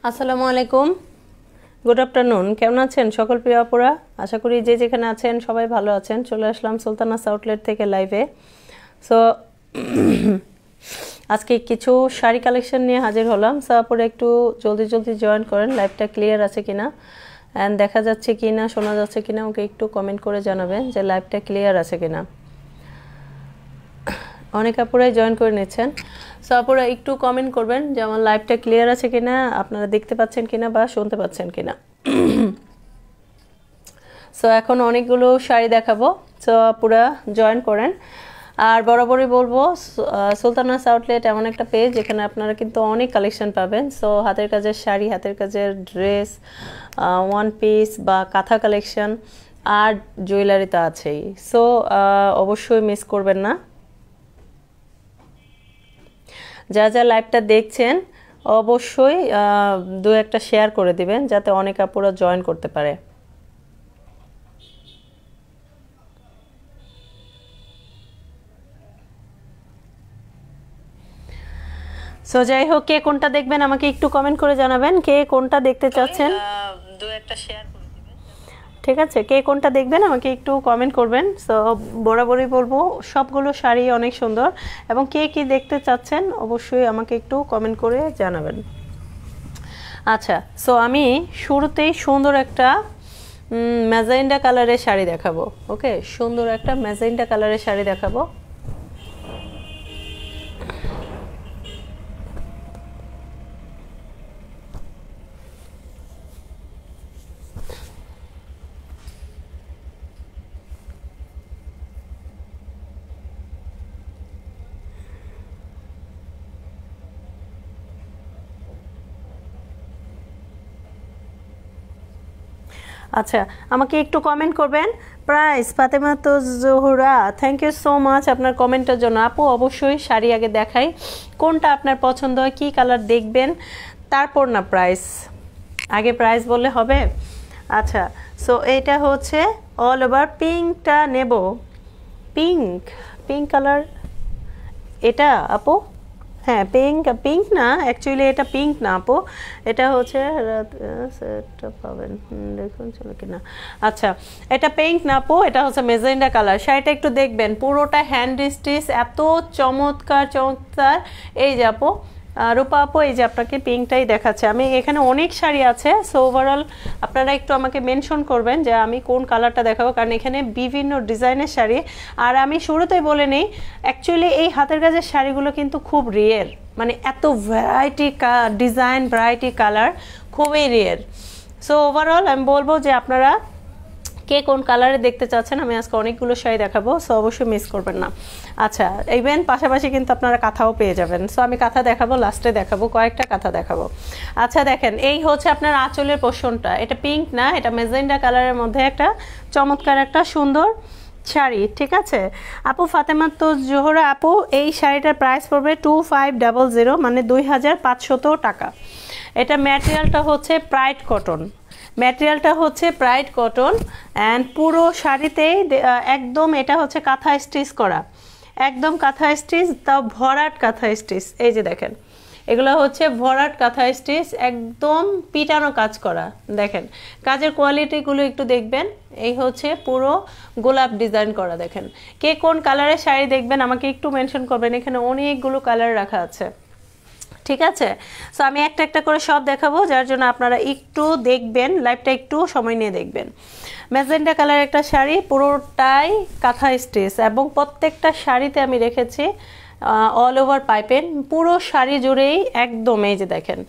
আসসালামু আলাইকুম, good afternoon. কেমন আছেন সকল প্রিয় আপুরা? আশা করি যে যেখানে আছেন সবাই ভালো আছেন। চলে আসলাম সুলতানাস আউটলেট থেকে লাইভে। সো আজকে কিছু শাড়ি কালেকশন নিয়ে হাজির হলাম। সো আপুরা একটু জলদি জলদি জয়েন করেন। লাইভটা ক্লিয়ার আছে কিনা অ্যান্ড দেখা যাচ্ছে কিনা, শোনা যাচ্ছে কিনা, ওকে একটু কমেন্ট করে জানাবেন যে লাইভটা ক্লিয়ার আছে কিনা। অনেক আপুরাই জয়েন করে নিচ্ছেন। সো আপুরা একটু কমেন্ট করবেন যে আমার লাইভটা ক্লিয়ার আছে কিনা, আপনারা দেখতে পাচ্ছেন কিনা বা শুনতে পাচ্ছেন কিনা। সো এখন অনেকগুলো শাড়ি দেখাবো। সো আপুরা জয়েন করেন। আর বরাবরই বলবো, সুলতানাস আউটলেট এমন একটা পেজ যেখানে আপনারা কিন্তু অনেক কালেকশন পাবেন। সো হাতের কাজের শাড়ি, হাতের কাজের ড্রেস, ওয়ান পিস বা কাঁথা কালেকশন আর জুয়েলারি তো আছেই। সো অবশ্যই মিস করবেন না। যা যা লাইভটা দেখছেন অবশ্যই দু একটা শেয়ার করে দিবেন যাতে অনেক আপুরা জয়েন করতে পারে। সো যাই হোক, কে কোনটা দেখবেন আমাকে একটু কমেন্ট করে জানাবেন। কে কোনটা দেখতে চাচ্ছেন দু একটা শেয়ার করে দিবেন, ঠিক আছে? কে কোনটা দেখবেন আমাকে একটু কমেন্ট করবেন। সো বরাবরই বলবো সবগুলো শাড়ি অনেক সুন্দর, এবং কে কি দেখতে চাচ্ছেন অবশ্যই আমাকে একটু কমেন্ট করে জানাবেন। আচ্ছা, সো আমি শুরুতেই সুন্দর একটা ম্যাজেন্ডা কালারের শাড়ি দেখাবো। ওকে, সুন্দর একটা ম্যাজেন্ডা কালারের শাড়ি দেখাবো। আচ্ছা, আমাকে একটু কমেন্ট করবেন। প্রাইস ফাতেমা তো Zohra, thank you so much আপনার কমেন্টের জন্য। আপু অবশ্যই শাড়ি আগে দেখাই, কোনটা আপনার পছন্দ হয়, কী কালার দেখবেন, তারপর না প্রাইস। আগে প্রাইস বললে হবে? আচ্ছা, সো এইটা হচ্ছে অল ওভার পিঙ্কটা নেব। পিঙ্ক, পিঙ্ক কালার এটা আপু? হ্যাঁ, পিঙ্ক না, অ্যাকচুয়ালি এটা পিঙ্ক না আপু, এটা হচ্ছে সেটটা পাবেন, দেখুন চলো কিনা। আচ্ছা, এটা পিঙ্ক না আপু, এটা হচ্ছে মেজেন্ডা কালার। শাড়িটা একটু দেখবেন, পুরোটা হ্যান্ড স্টিচ, এত চমৎকার চমৎকার। এই যে আপু রূপা আপু, এই যে আপনাকে পিঙ্কটাই দেখাচ্ছে। আমি এখানে অনেক শাড়ি আছে, সো ওভারঅল আপনারা একটু আমাকে মেনশন করবেন যে আমি কোন কালারটা দেখাবো, কারণ এখানে বিভিন্ন ডিজাইনের শাড়ি। আর আমি শুরুতেই বলে নিই, অ্যাকচুয়ালি এই হাতের কাজের শাড়িগুলো কিন্তু খুব রেয়ার, মানে এত ভ্যারাইটি ডিজাইন, ভ্যারাইটি কালার খুবই রেয়ার। সো ওভারঅল আমি বলবো যে আপনারা কে কোন কালারে দেখতে চাচ্ছেন। আমি আজকে অনেকগুলো শাড়ি দেখাবো, সো অবশ্যই মিস করবেন না। আচ্ছা, ইভেন পাশাপাশি কিন্তু আপনারা কাঁথাও পেয়ে যাবেন। সো আমি কাঁথা দেখাবো, লাস্টে দেখাবো, কয়েকটা কাঁথা দেখাবো। আচ্ছা দেখেন, এই হচ্ছে আপনার আঁচলের পোর্শনটা। এটা পিঙ্ক না, এটা মেজেন্ডা কালারের মধ্যে একটা চমৎকার একটা সুন্দর শাড়ি, ঠিক আছে? আপু ফাতেমা তো জোহরা আপু, এই শাড়িটার প্রাইস পড়বে 2500, মানে 2500 টাকা। এটা ম্যাটেরিয়ালটা হচ্ছে প্রাইড কটন, ম্যাটেরিয়ালটা হচ্ছে প্রাইড কটন অ্যান্ড পুরো শাড়িতেই একদম এটা হচ্ছে কাঁথা স্টিচ করা, একদম কাঁথা স্টিচ, তাও ভরাট কাঁথা স্টিচ। এই যে দেখেন, এগুলো হচ্ছে ভরাট কাঁথা স্টিচ, একদম পিটানো কাজ করা। দেখেন কাজের কোয়ালিটিগুলো একটু দেখবেন। এই হচ্ছে পুরো গোলাপ ডিজাইন করা। দেখেন কে কোন কালারের শাড়ি দেখবেন আমাকে একটু মেনশন করবেন, এখানে অনেকগুলো কালার রাখা আছে, ঠিক আছে? সো আমি একটা একটা করে সব দেখাবো, যার জন্য আপনারা একটু দেখবেন, লাইভটা একটু সময় নিয়ে দেখবেন। ম্যাজেন্ডা কালার একটা শাড়ি, পুরোটাই কাঁথা স্টিচ, এবং প্রত্যেকটা শাড়িতে আমি রেখেছি অল ওভার পাইপেন, পুরো শাড়ি জুড়েই একদম। এই যে দেখেন,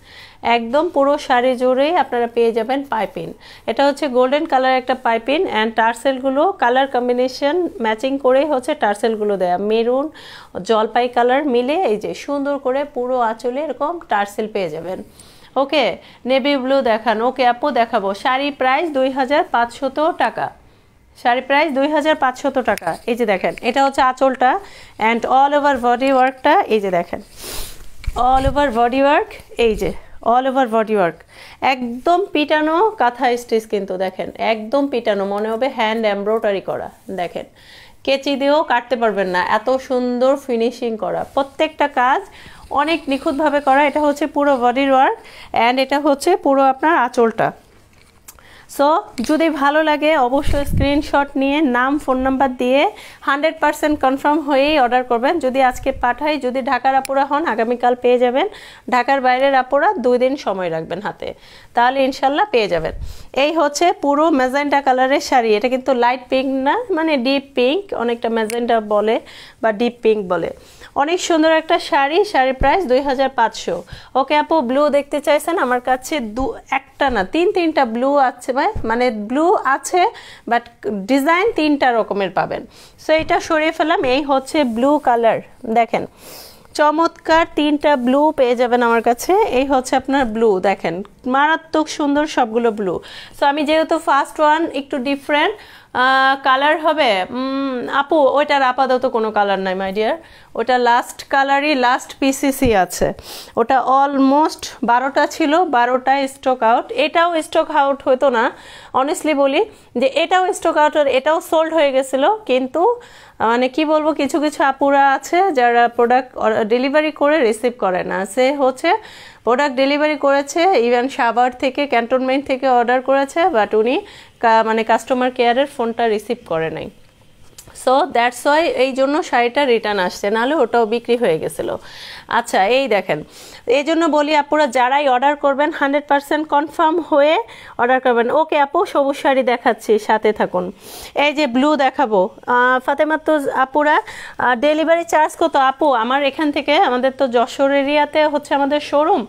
একদম পুরো শাড়ি জুড়েই আপনারা পেয়ে যাবেন পাইপিন। এটা হচ্ছে গোল্ডেন কালার একটা পাইপিন, অ্যান্ড টার্সেলগুলো কালার কম্বিনেশন ম্যাচিং করেই হচ্ছে টার্সেলগুলো দেয়া, মেরুন জলপাই কালার মিলে এই যে সুন্দর করে পুরো আঁচলে এরকম টার্সেল পেয়ে যাবেন। ওকে, নেভি ব্লু দেখান। ওকে আপু দেখাবো। শাড়ি প্রাইস 2500 টাকা, শাড়ি প্রাইস 2500 টাকা। এই যে দেখেন, এটা হচ্ছে আঁচলটা অ্যান্ড অল ওভার বডি ওয়ার্কটা। এই যে দেখেন অল ওভার বডি ওয়ার্ক, এই যে অল ওভার বডি ওয়ার্ক, একদম পিটানো কাঁথা স্টিচ কিন্তু। দেখেন একদম পিটানো, মনে হবে হ্যান্ড এমব্রয়ডারি করা। দেখেন কেচি দিয়েও কাটতে পারবেন না, এত সুন্দর ফিনিশিং করা, প্রত্যেকটা কাজ অনেক নিখুঁতভাবে করা। এটা হচ্ছে পুরো বডির ওয়ার্ক অ্যান্ড এটা হচ্ছে পুরো আপনার আঁচলটা। সো যদি ভালো লাগে অবশ্যই স্ক্রিনশট নিয়ে নাম ফোন নাম্বার দিয়ে 100% কনফার্ম হয়েই অর্ডার করবেন। যদি আজকে পাঠাই, যদি ঢাকার আপুরা হন আগামীকাল পেয়ে যাবেন, ঢাকার বাইরের আপুরা 2 দিন সময় রাখবেন হাতে, তাহলে ইনশাল্লাহ পেয়ে যাবেন। এই হচ্ছে পুরো ম্যাজেন্টা কালারের শাড়ি, এটা কিন্তু লাইট পিঙ্ক না, মানে ডিপ পিঙ্ক, অনেকটা ম্যাজেন্টা বলে বা ডিপ পিঙ্ক বলে। অনেক সুন্দর একটা শাড়ি, শাড়ির প্রাইস 2500। ওকে আপু, ব্লু দেখতে চাইছেন? আমার কাছে একটা না 3টা ব্লু আছে, মানে ব্লু আছে বাট ডিজাইন 3টা রকমের পাবেন। সো এটা সরিয়ে ফেলাম। এই হচ্ছে ব্লু কালার, দেখেন চমৎকার 3টা ব্লু পেয়ে যাবেন আমার কাছে। এই হচ্ছে আপনার ব্লু, দেখেন মারাত্মক সুন্দর সবগুলো ব্লু। সো আমি যেহেতু ফার্স্ট ওয়ান একটু ডিফারেন্ট কালার হবে, আপু ওইটার আপাতত কোনো কালার নাই মাই ডিয়ার, ওটা লাস্ট কালারই, লাস্ট পিসিসি আছে, ওটা অলমোস্ট 12টা ছিল, 12টায় স্টক আউট। এটাও স্টক আউট হতো না, অনেস্টলি বলি যে এটাও স্টক আউট, এটাও সোল্ড হয়ে গেছিলো। কিন্তু মানে কি বলবো, কিছু কিছু আপুরা আছে যারা প্রোডাক্ট ডেলিভারি করে রিসিভ করে না। সে হচ্ছে প্রোডাক্ট ডেলিভারি করেছে, ইভেন সাভার থেকে, ক্যান্টনমেন্ট থেকে অর্ডার করেছে, বাট উনি মানে কাস্টমার কেয়ারের ফোনটা রিসিভ করে নাই। সো দ্যাটস ওয়াই এই জন্য শাড়িটা রিটার্ন আসছে, নাহলে ওটাও বিক্রি হয়ে গেছিলো। আচ্ছা এই দেখেন, এই জন্য বলি আপুরা যারাই অর্ডার করবেন 100% কনফার্ম হয়ে অর্ডার করবেন। ওকে আপু, সবুজ শাড়ি দেখাচ্ছি, সাথে থাকুন। এই যে ব্লু দেখাবো। ফাতেমা তো আপুরা ডেলিভারি চার্জ কত? আপু আমার এখান থেকে, আমাদের তো যশোর এরিয়াতে হচ্ছে আমাদের শোরুম,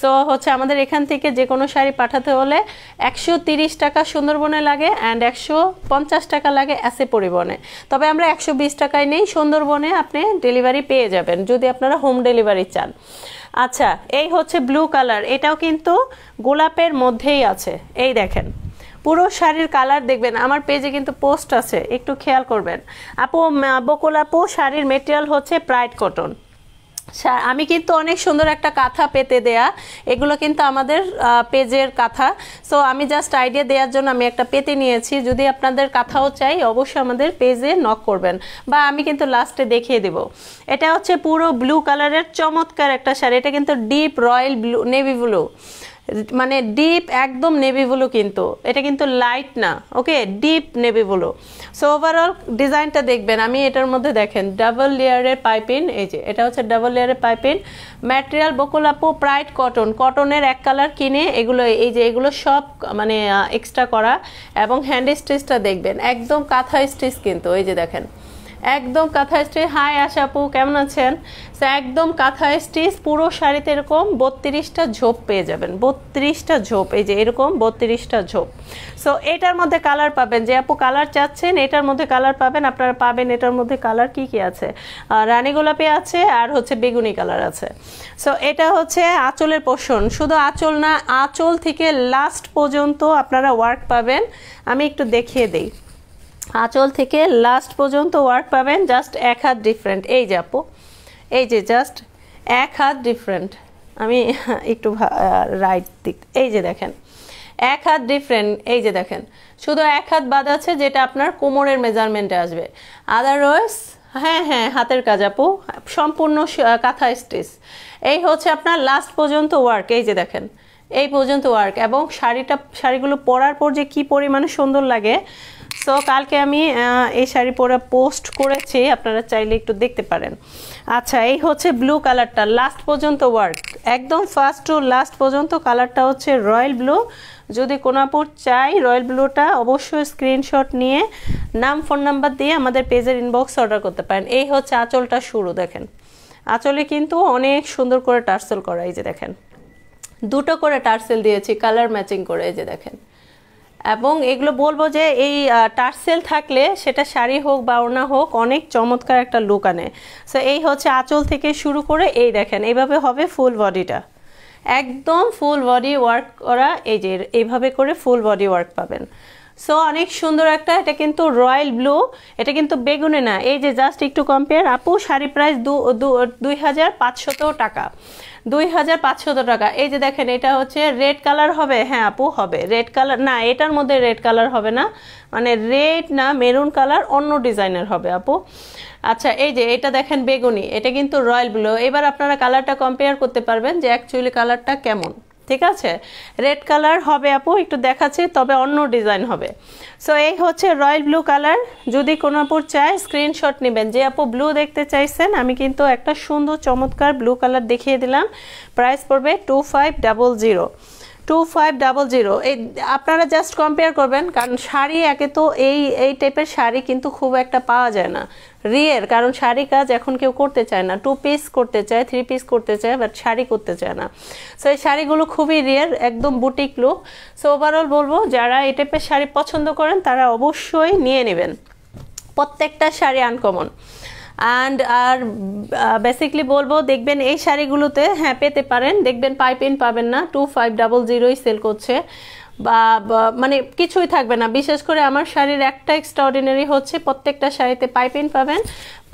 সো হচ্ছে আমাদের এখান থেকে যে কোনো শাড়ি পাঠাতে হলে 130 টাকা সুন্দরবনে লাগে অ্যান্ড 150 টাকা লাগে এসে পরিবহনে। তবে আমরা 120 টাকায় নেই, সুন্দরবনে আপনি ডেলিভারি পেয়ে যাবেন যদি আপনারা হোম ডেলিভারি চান। আচ্ছা এই হচ্ছে ব্লু কালার, এটাও কিন্তু গোলাপের মধ্যেই আছে। এই দেখেন পুরো শাড়ির কালার দেখবেন, আমার পেজে কিন্তু পোস্ট আছে, একটু খেয়াল করবেন। আপু বকুল আপু, শাড়ির মেটেরিয়াল হচ্ছে প্রাইড কটন। আমি কিন্তু অনেক সুন্দর একটা কাঁথা পেতে দেয়া, এগুলো কিন্তু আমাদের পেজের কাঁথা। সো আমি জাস্ট আইডিয়া দেওয়ার জন্য আমি একটা পেতে নিয়েছি। যদি আপনাদের কাঁথাও চাই অবশ্যই আমাদের পেজে নক করবেন, বা আমি কিন্তু লাস্টে দেখিয়ে দেব। এটা হচ্ছে পুরো ব্লু কালারের চমৎকার একটা শাড়ি, এটা কিন্তু deep royal blue, navy blue, মানে ডিপ একদম নেভি ব্লু, কিন্তু এটা কিন্তু লাইট না, ওকে deep navy blue. So overall ডিজাইনটা দেখবেন, আমি এটার মধ্যে দেখেন ডাবল লেয়ারের পাইপিং, এই যে এটা হচ্ছে ডাবল লেয়ারের পাইপিং। ম্যাটেরিয়াল বকুল আপু প্রাইড কটন, কটনের এক কালার কিনে এগুলো, এই যে এগুলো সব মানে এক্সট্রা করা, এবং হ্যান্ড স্টিচটা দেখবেন একদম কাঁথা স্টিচ, কিন্তু এই যে দেখেন একদম কাঁথা স্টিচ। হাই আশা আপু, কেমন আছেন? সো একদম কাঁথা স্টিচ, পুরো শাড়িতে এরকম 32টা ঝোপ পেয়ে যাবেন, 32টা ঝোপ, এই যে এরকম 32টা ঝোপ। সো এটার মধ্যে কালার পাবেন, যে আপু কালার চাচ্ছেন এটার মধ্যে কালার পাবেন, আপনারা পাবেন। এটার মধ্যে কালার কি কি আছে? রানী গোলাপি আছে আর হচ্ছে বেগুনি কালার আছে। সো এটা হচ্ছে আঁচলের পোর্শন, শুধু আঁচল না, আঁচল থেকে লাস্ট পর্যন্ত আপনারা ওয়ার্ক পাবেন। আমি একটু দেখিয়ে দিই, আঁচল থেকে লাস্ট পর্যন্ত ওয়ার্ক পাবেন, জাস্ট এক হাত ডিফারেন্ট। এই যে আপু, এই যে জাস্ট এক হাত ডিফারেন্ট, আমি একটু রাইট দিক, এই যে দেখেন এক হাত ডিফারেন্ট, এই যে দেখেন শুধু এক হাত বাদ আছে, যেটা আপনার কোমরের মেজারমেন্টে আসবে, আদারওয়াইজ হ্যাঁ হ্যাঁ হাতের কাজ আপু, সম্পূর্ণ কাঁথা স্টিচ। এই হচ্ছে আপনার লাস্ট পর্যন্ত ওয়ার্ক, এই যে দেখেন এই পর্যন্ত ওয়ার্ক, এবং শাড়িগুলো পরার পর যে কি পরিমাণে সুন্দর লাগে। সো কালকে আমি এই শাড়ি পরে পোস্ট করেছি, আপনারা চাইলে একটু দেখতে পারেন। আচ্ছা এই হচ্ছে ব্লু কালারটা, লাস্ট পর্যন্ত ওয়ার্ক, একদম ফার্স্ট টু লাস্ট পর্যন্ত কালারটা হচ্ছে রয়্যাল ব্লু। যদি কোনো আপু চাই রয়্যাল ব্লুটা, অবশ্যই স্ক্রিনশট নিয়ে নাম ফোন নাম্বার দিয়ে আমাদের পেজের ইনবক্স অর্ডার করতে পারেন। এই হচ্ছে আঁচলটা শুরু, দেখেন আঁচলে কিন্তু অনেক সুন্দর করে টার্সেল করা, এই যে দেখেন 2টো করে টার্সেল দিয়েছি কালার ম্যাচিং করে, এই যে দেখেন। এবং এগুলো বলবো যে এই টার্সেল থাকলে সেটা শাড়ি হোক বা ওড়না হোক অনেক চমৎকার একটা লুক আনে। সো এই হচ্ছে আঁচল থেকে শুরু করে, এই দেখেন এইভাবে হবে ফুল বডিটা, একদম ফুল বডি ওয়ার্ক করা, এই যে এইভাবে করে ফুল বডি ওয়ার্ক পাবেন। সো অনেক সুন্দর একটা, এটা কিন্তু রয়্যাল ব্লু, এটা কিন্তু বেগুনে না। এই যে জাস্ট একটু কম্পেয়ার আপু, শাড়ি প্রাইস 2500 টাকা, 2500 টাকা। এই যে দেখেন এটা হচ্ছে রেড কালার হবে, হ্যাঁ আপু হবে রেড কালার, না এটার মধ্যে রেড কালার হবে না, মানে রেড না মেরুন কালার, অন্য ডিজাইনের হবে আপু। আচ্ছা এই যে এটা দেখেন বেগুনি, এটা কিন্তু রয়্যাল ব্লু। এবার আপনারা কালারটা কম্পেয়ার করতে পারবেন যে অ্যাকচুয়ালি কালারটা কেমন, ঠিক আছে। রেড কালার হবে আপু, একটু দেখাচ্ছি, তবে অন্য ডিজাইন হবে। সো এই হচ্ছে রয়্যাল ব্লু কালার। যদি কোনো আপুর চায় স্ক্রিনশট নেবেন, যে আপু ব্লু দেখতে চাইছেন, আমি কিন্তু একটা সুন্দর চমৎকার ব্লু কালার দেখিয়ে দিলাম। প্রাইস পড়বে 2500, 2500। এই আপনারা জাস্ট কম্পেয়ার করবেন, কারণ শাড়ি একে তো এই টাইপের শাড়ি কিন্তু খুব একটা পাওয়া যায় না, রিয়ের, কারণ শাড়ি কাজ এখন কেউ করতে চায় না, 2 পিস করতে চায়, 3 পিস করতে চায়, বাট শাড়ি করতে চায় না। সো এই শাড়িগুলো খুবই রিয়ের, একদম বুটিক লুক। সো ওভারঅল বলবো যারা এই টাইপের শাড়ি পছন্দ করেন তারা অবশ্যই নিয়ে নেবেন, প্রত্যেকটা শাড়ি আনকমন। অ্যান্ড আর বেসিকলি বলবো দেখবেন এই শাড়িগুলোতে হ্যাঁ পেতে পারেন, দেখবেন পাইপিং পাবেন না, 2500 সেল করছে, বা মানে কিছুই থাকবে না। বিশেষ করে আমার শাড়ির একটা এক্সট্রাঅর্ডিনারি হচ্ছে প্রত্যেকটা শাড়িতে পাইপিং পাবেন,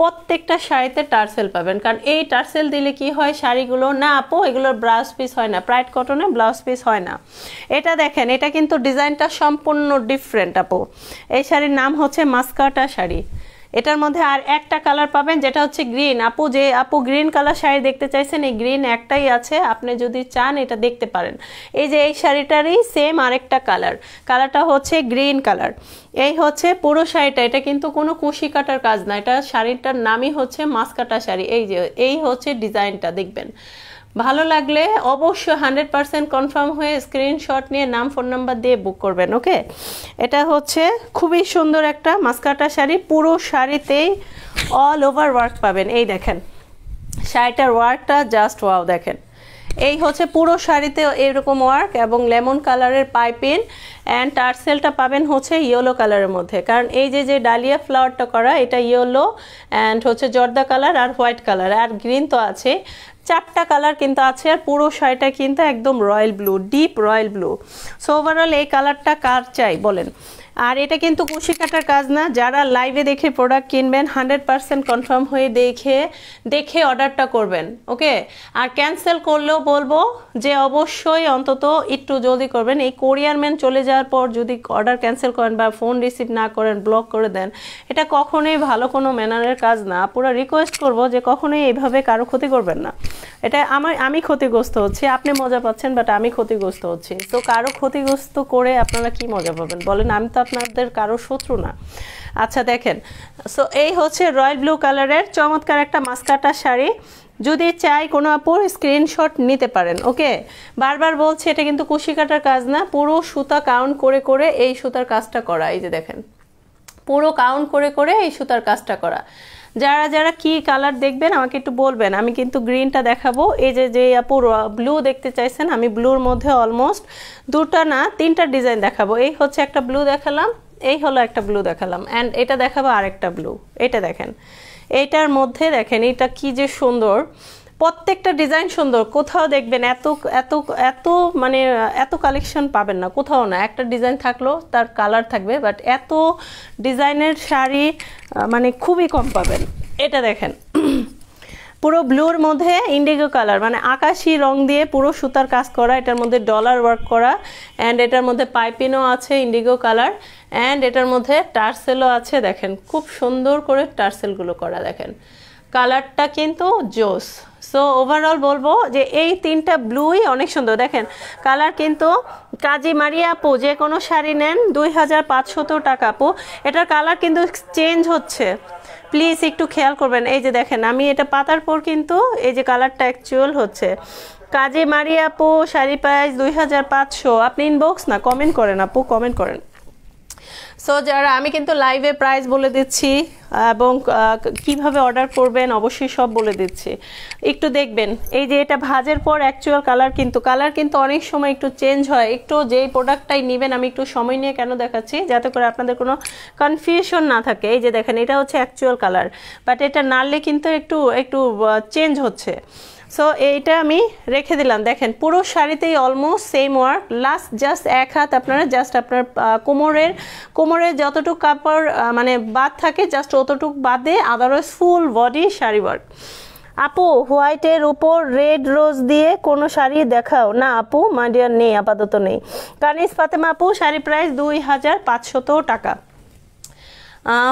প্রত্যেকটা শাড়িতে টার্সেল পাবেন। কারণ এই টার্সেল দিলে কি হয়, শাড়িগুলো না আপু এগুলোর ব্লাউজ পিস হয় না, প্রাইড কটনে ব্লাউজ পিস হয় না। এটা দেখেন, এটা কিন্তু ডিজাইনটা সম্পূর্ণ ডিফারেন্ট আপু। এই শাড়ির নাম হচ্ছে মাস্কাটা শাড়ি। এটার মধ্যে আর একটা কালার পাবেন যেটা হচ্ছে গ্রিন। আপু যে আপু গ্রিন কালার শাড়ি দেখতে চাইছেন, এই গ্রিন একটাই আছে, আপনি যদি চান এটা দেখতে পারেন। এই যে এই শাড়িটারই সেম আরেকটা কালার, কালারটা হচ্ছে গ্রিন কালার। এই হচ্ছে পুরো শাড়িটা, এটা কিন্তু কোনো কুশি কাটার কাজ না, এটা শাড়িটার নামই হচ্ছে মাস্কাটা শাড়ি। এই যে এই হচ্ছে ডিজাইনটা, দেখবেন ভালো লাগলে অবশ্যই 100% কনফার্ম হয়ে স্ক্রিনশট নিয়ে নাম ফোন নাম্বার দিয়ে বুক করবেন, ওকে। এটা হচ্ছে খুবই সুন্দর একটা মাস্কাটা শাড়ি, পুরো শাড়িতেই অল ওভার ওয়ার্ক পাবেন। এই দেখেন শাড়িটার ওয়ার্কটা জাস্ট ওয়াও, দেখেন এই হচ্ছে পুরো শাড়িতে এরকম ওয়ার্ক এবং লেমন কালারের পাইপিং, অ্যান্ড টার্সেলটা পাবেন হচ্ছে ইয়েলো কালারের মধ্যে, কারণ এই যে ডালিয়া ফ্লাওয়ারটা করা এটা ইয়েলো, অ্যান্ড হচ্ছে জর্দা কালার আর হোয়াইট কালার আর গ্রিন তো আছে, 4টা কালার কিন্তু আছে। আর পুরো শাড়িটা কিন্তু একদম royal blue, deep royal blue. So overall এই কালারটা কার চাই বলেন। আর এটা কিন্তু কুশি কাটার কাজ না, যারা লাইভে দেখে প্রোডাক্ট কিনবেন 100% কনফার্ম হয়ে দেখে অর্ডারটা করবেন, ওকে। আর ক্যান্সেল করলেও বলবো যে অবশ্যই অন্তত একটু জলদি করবেন। এই কোরিয়ার ম্যান চলে যাওয়ার পর যদি অর্ডার ক্যান্সেল করেন বা ফোন রিসিভ না করেন, ব্লক করে দেন, এটা কখনোই ভালো কোনো ম্যানারের কাজ না। পুরো রিকোয়েস্ট করবো যে কখনোই এইভাবে কারো ক্ষতি করবেন না। এটা আমি ক্ষতিগ্রস্ত হচ্ছি, আপনি মজা পাচ্ছেন, বাট আমি ক্ষতিগ্রস্ত হচ্ছি। তো কারো ক্ষতিগ্রস্ত করে আপনারা কি মজা পাবেন বলেন, আমি তো আপনাদের কারো শত্রু না। আচ্ছা দেখেন, সো এই হচ্ছে রয়্যাল ব্লু কালারের চমৎকার একটা মাস্কাটা শাড়ি। যদি চাই কোনো আপুর স্ক্রিনশট নিতে পারেন, ওকে। বারবার বলছি এটা কিন্তু কুশি কাটার কাজ না, পুরো সুতা কাউন্ট করে করে এই সুতার কাজটা করা। এই যে দেখেন পুরো কাউন্ট করে করে এই সুতার কাজটা করা। যারা যারা কি কালার দেখবেন আমাকে একটু বলবেন, আমি কিন্তু গ্রিনটা দেখাবো। এই যে আপু ব্লু দেখতে চাইছেন, আমি ব্লুর মধ্যে অলমোস্ট 2টা না 3টা ডিজাইন দেখাবো। এই হচ্ছে একটা ব্লু দেখালাম, এই হলো একটা ব্লু দেখালাম, অ্যান্ড এটা দেখাবো আরেকটা ব্লু। এটা দেখেন, এইটার মধ্যে দেখেন এটা কি যে সুন্দর, প্রত্যেকটা ডিজাইন সুন্দর। কোথাও দেখবেন এত এত এত মানে এত কালেকশন পাবেন না কোথাও না। একটা ডিজাইন থাকলেও তার কালার থাকবে, বাট এত ডিজাইনের শাড়ি মানে খুবই কম পাবেন। এটা দেখেন পুরো ব্লুর মধ্যে ইন্ডিগো কালার, মানে আকাশি রং দিয়ে পুরো সুতার কাজ করা, এটার মধ্যে ডলার ওয়ার্ক করা, অ্যান্ড এটার মধ্যে পাইপিনও আছে ইন্ডিগো কালার, অ্যান্ড এটার মধ্যে টার্সেলও আছে। দেখেন খুব সুন্দর করে টার্সেলগুলো করা, দেখেন কালারটা কিন্তু জোস। সো ওভারঅল বলবো যে এই 3টা ব্লুই অনেক সুন্দর। দেখেন কালার কিন্তু কাজী মারিয়া আপু যে কোনো শাড়ি নেন 2500 টাকা আপু, এটার কালার কিন্তু চেঞ্জ হচ্ছে, প্লিজ একটু খেয়াল করবেন। এই যে দেখেন আমি এটা পাতার পর কিন্তু এই যে কালারটা অ্যাকচুয়াল হচ্ছে। কাজী মারিয়া আপু শাড়ি প্রাইস 2500। আপনি ইনবক্স না কমেন্ট করেন আপু, কমেন্ট করেন। সো যারা আমি কিন্তু লাইভে প্রাইস বলে দিচ্ছি এবং কিভাবে অর্ডার করবেন অবশ্যই সব বলে দিচ্ছি, একটু দেখবেন। এই যে এটা ভাজের পর অ্যাকচুয়াল কালার কিন্তু অনেক সময় একটু চেঞ্জ হয়। একটু যেই প্রোডাক্টটাই নেবেন আমি একটু সময় নিয়ে কেন দেখাচ্ছি, যাতে করে আপনাদের কোনো কনফিউশন না থাকে। এই যে দেখেন এটা হচ্ছে অ্যাকচুয়াল কালার, বাট এটা নাড়লে কিন্তু একটু চেঞ্জ হচ্ছে। সো এইটা আমি রেখে দিলাম। দেখেন পুরো শাড়িতেই almost same work, last just এক হাত আপনারা জাস্ট আপনার কোমরের যতটুকু কাপড় মানে বাদ থাকে জাস্ট অতটুকু বাদে, otherwise full body sari work. আপু হোয়াইটের উপর রেড রোজ দিয়ে কোনো শাড়ি দেখাও। না আপু মাই ডিয়ার নেই, আপাতত নেই। কানিজ ফাতেমা আপু শাড়ি প্রাইস 2500 টাকা।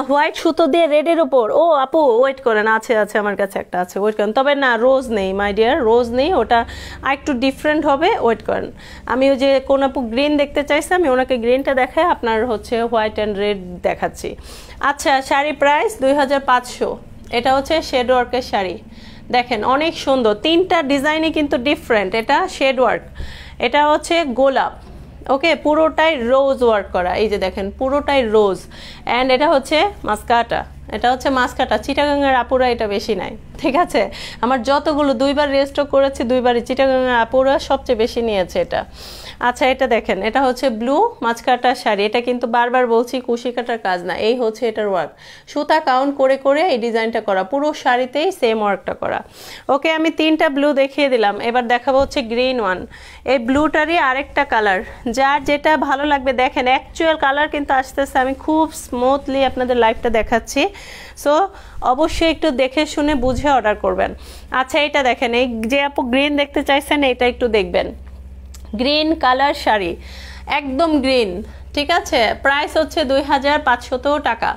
হোয়াইট সুতো দিয়ে রেডের উপর, ও আপু ওয়েট করেন, আছে আমার কাছে একটা আছে, ওয়েট করেন। তবে না রোজ নেই মাই ডিয়ার, রোজ নেই, ওটা আরেকটু ডিফারেন্ট হবে, ওয়েট করেন। আমি ওই যে কোন আপু গ্রিন দেখতে চাইছে, আমি ওনাকে গ্রিনটা দেখাই, আপনার হচ্ছে হোয়াইট অ্যান্ড রেড দেখাচ্ছি। আচ্ছা শাড়ি প্রাইস 2500, এটা হচ্ছে শেড ওয়ার্কের শাড়ি। দেখেন অনেক সুন্দর, তিনটা ডিজাইনই কিন্তু ডিফারেন্ট। এটা শেড ওয়ার্ক, এটা হচ্ছে গোলাপ, ওকে পুরোটাই রোজ ওয়ার্ক করা, এই যে দেখেন পুরোটাই রোজ। অ্যান্ড এটা হচ্ছে মাস্কাটা, এটা হচ্ছে মাস্কাটা। চিটাগাঙ্গের আপুরা এটা বেশি নাই, ঠিক আছে? আমার যতগুলো 2বার রেজিস্টার করেছি 2বারই চিটাগাঙ্গের আপুরা সবচেয়ে বেশি নিয়েছে এটা। আচ্ছা এটা দেখেন, এটা হচ্ছে ব্লু মাছকাটা শাড়ি, এটা কিন্তু বারবার বলছি কুশি কাটার কাজ না, এই হচ্ছে এটার ওয়ার্ক, সুতা কাউন্ট করে করে এই ডিজাইনটা করা, পুরো শাড়িতেই সেম ওয়ার্কটা করা। ওকে আমি 3টা ব্লু দেখিয়ে দিলাম, এবার দেখাবো হচ্ছে গ্রিন ওয়ান। এই ব্লুটারই আরেকটা কালার, যার যেটা ভালো লাগবে। দেখেন অ্যাকচুয়াল কালার কিন্তু আসতেছে, আমি খুব স্মুথলি আপনাদের লাইভটা দেখাচ্ছি, সো অবশ্যই একটু দেখে শুনে বুঝে অর্ডার করবেন। আচ্ছা এটা দেখেন, এই যে আপু গ্রিন দেখতে চাইছেন এটা একটু দেখবেন, গ্রিন কালার শাড়ি, একদম গ্রিন, ঠিক আছে? প্রাইস হচ্ছে 2500 টাকা।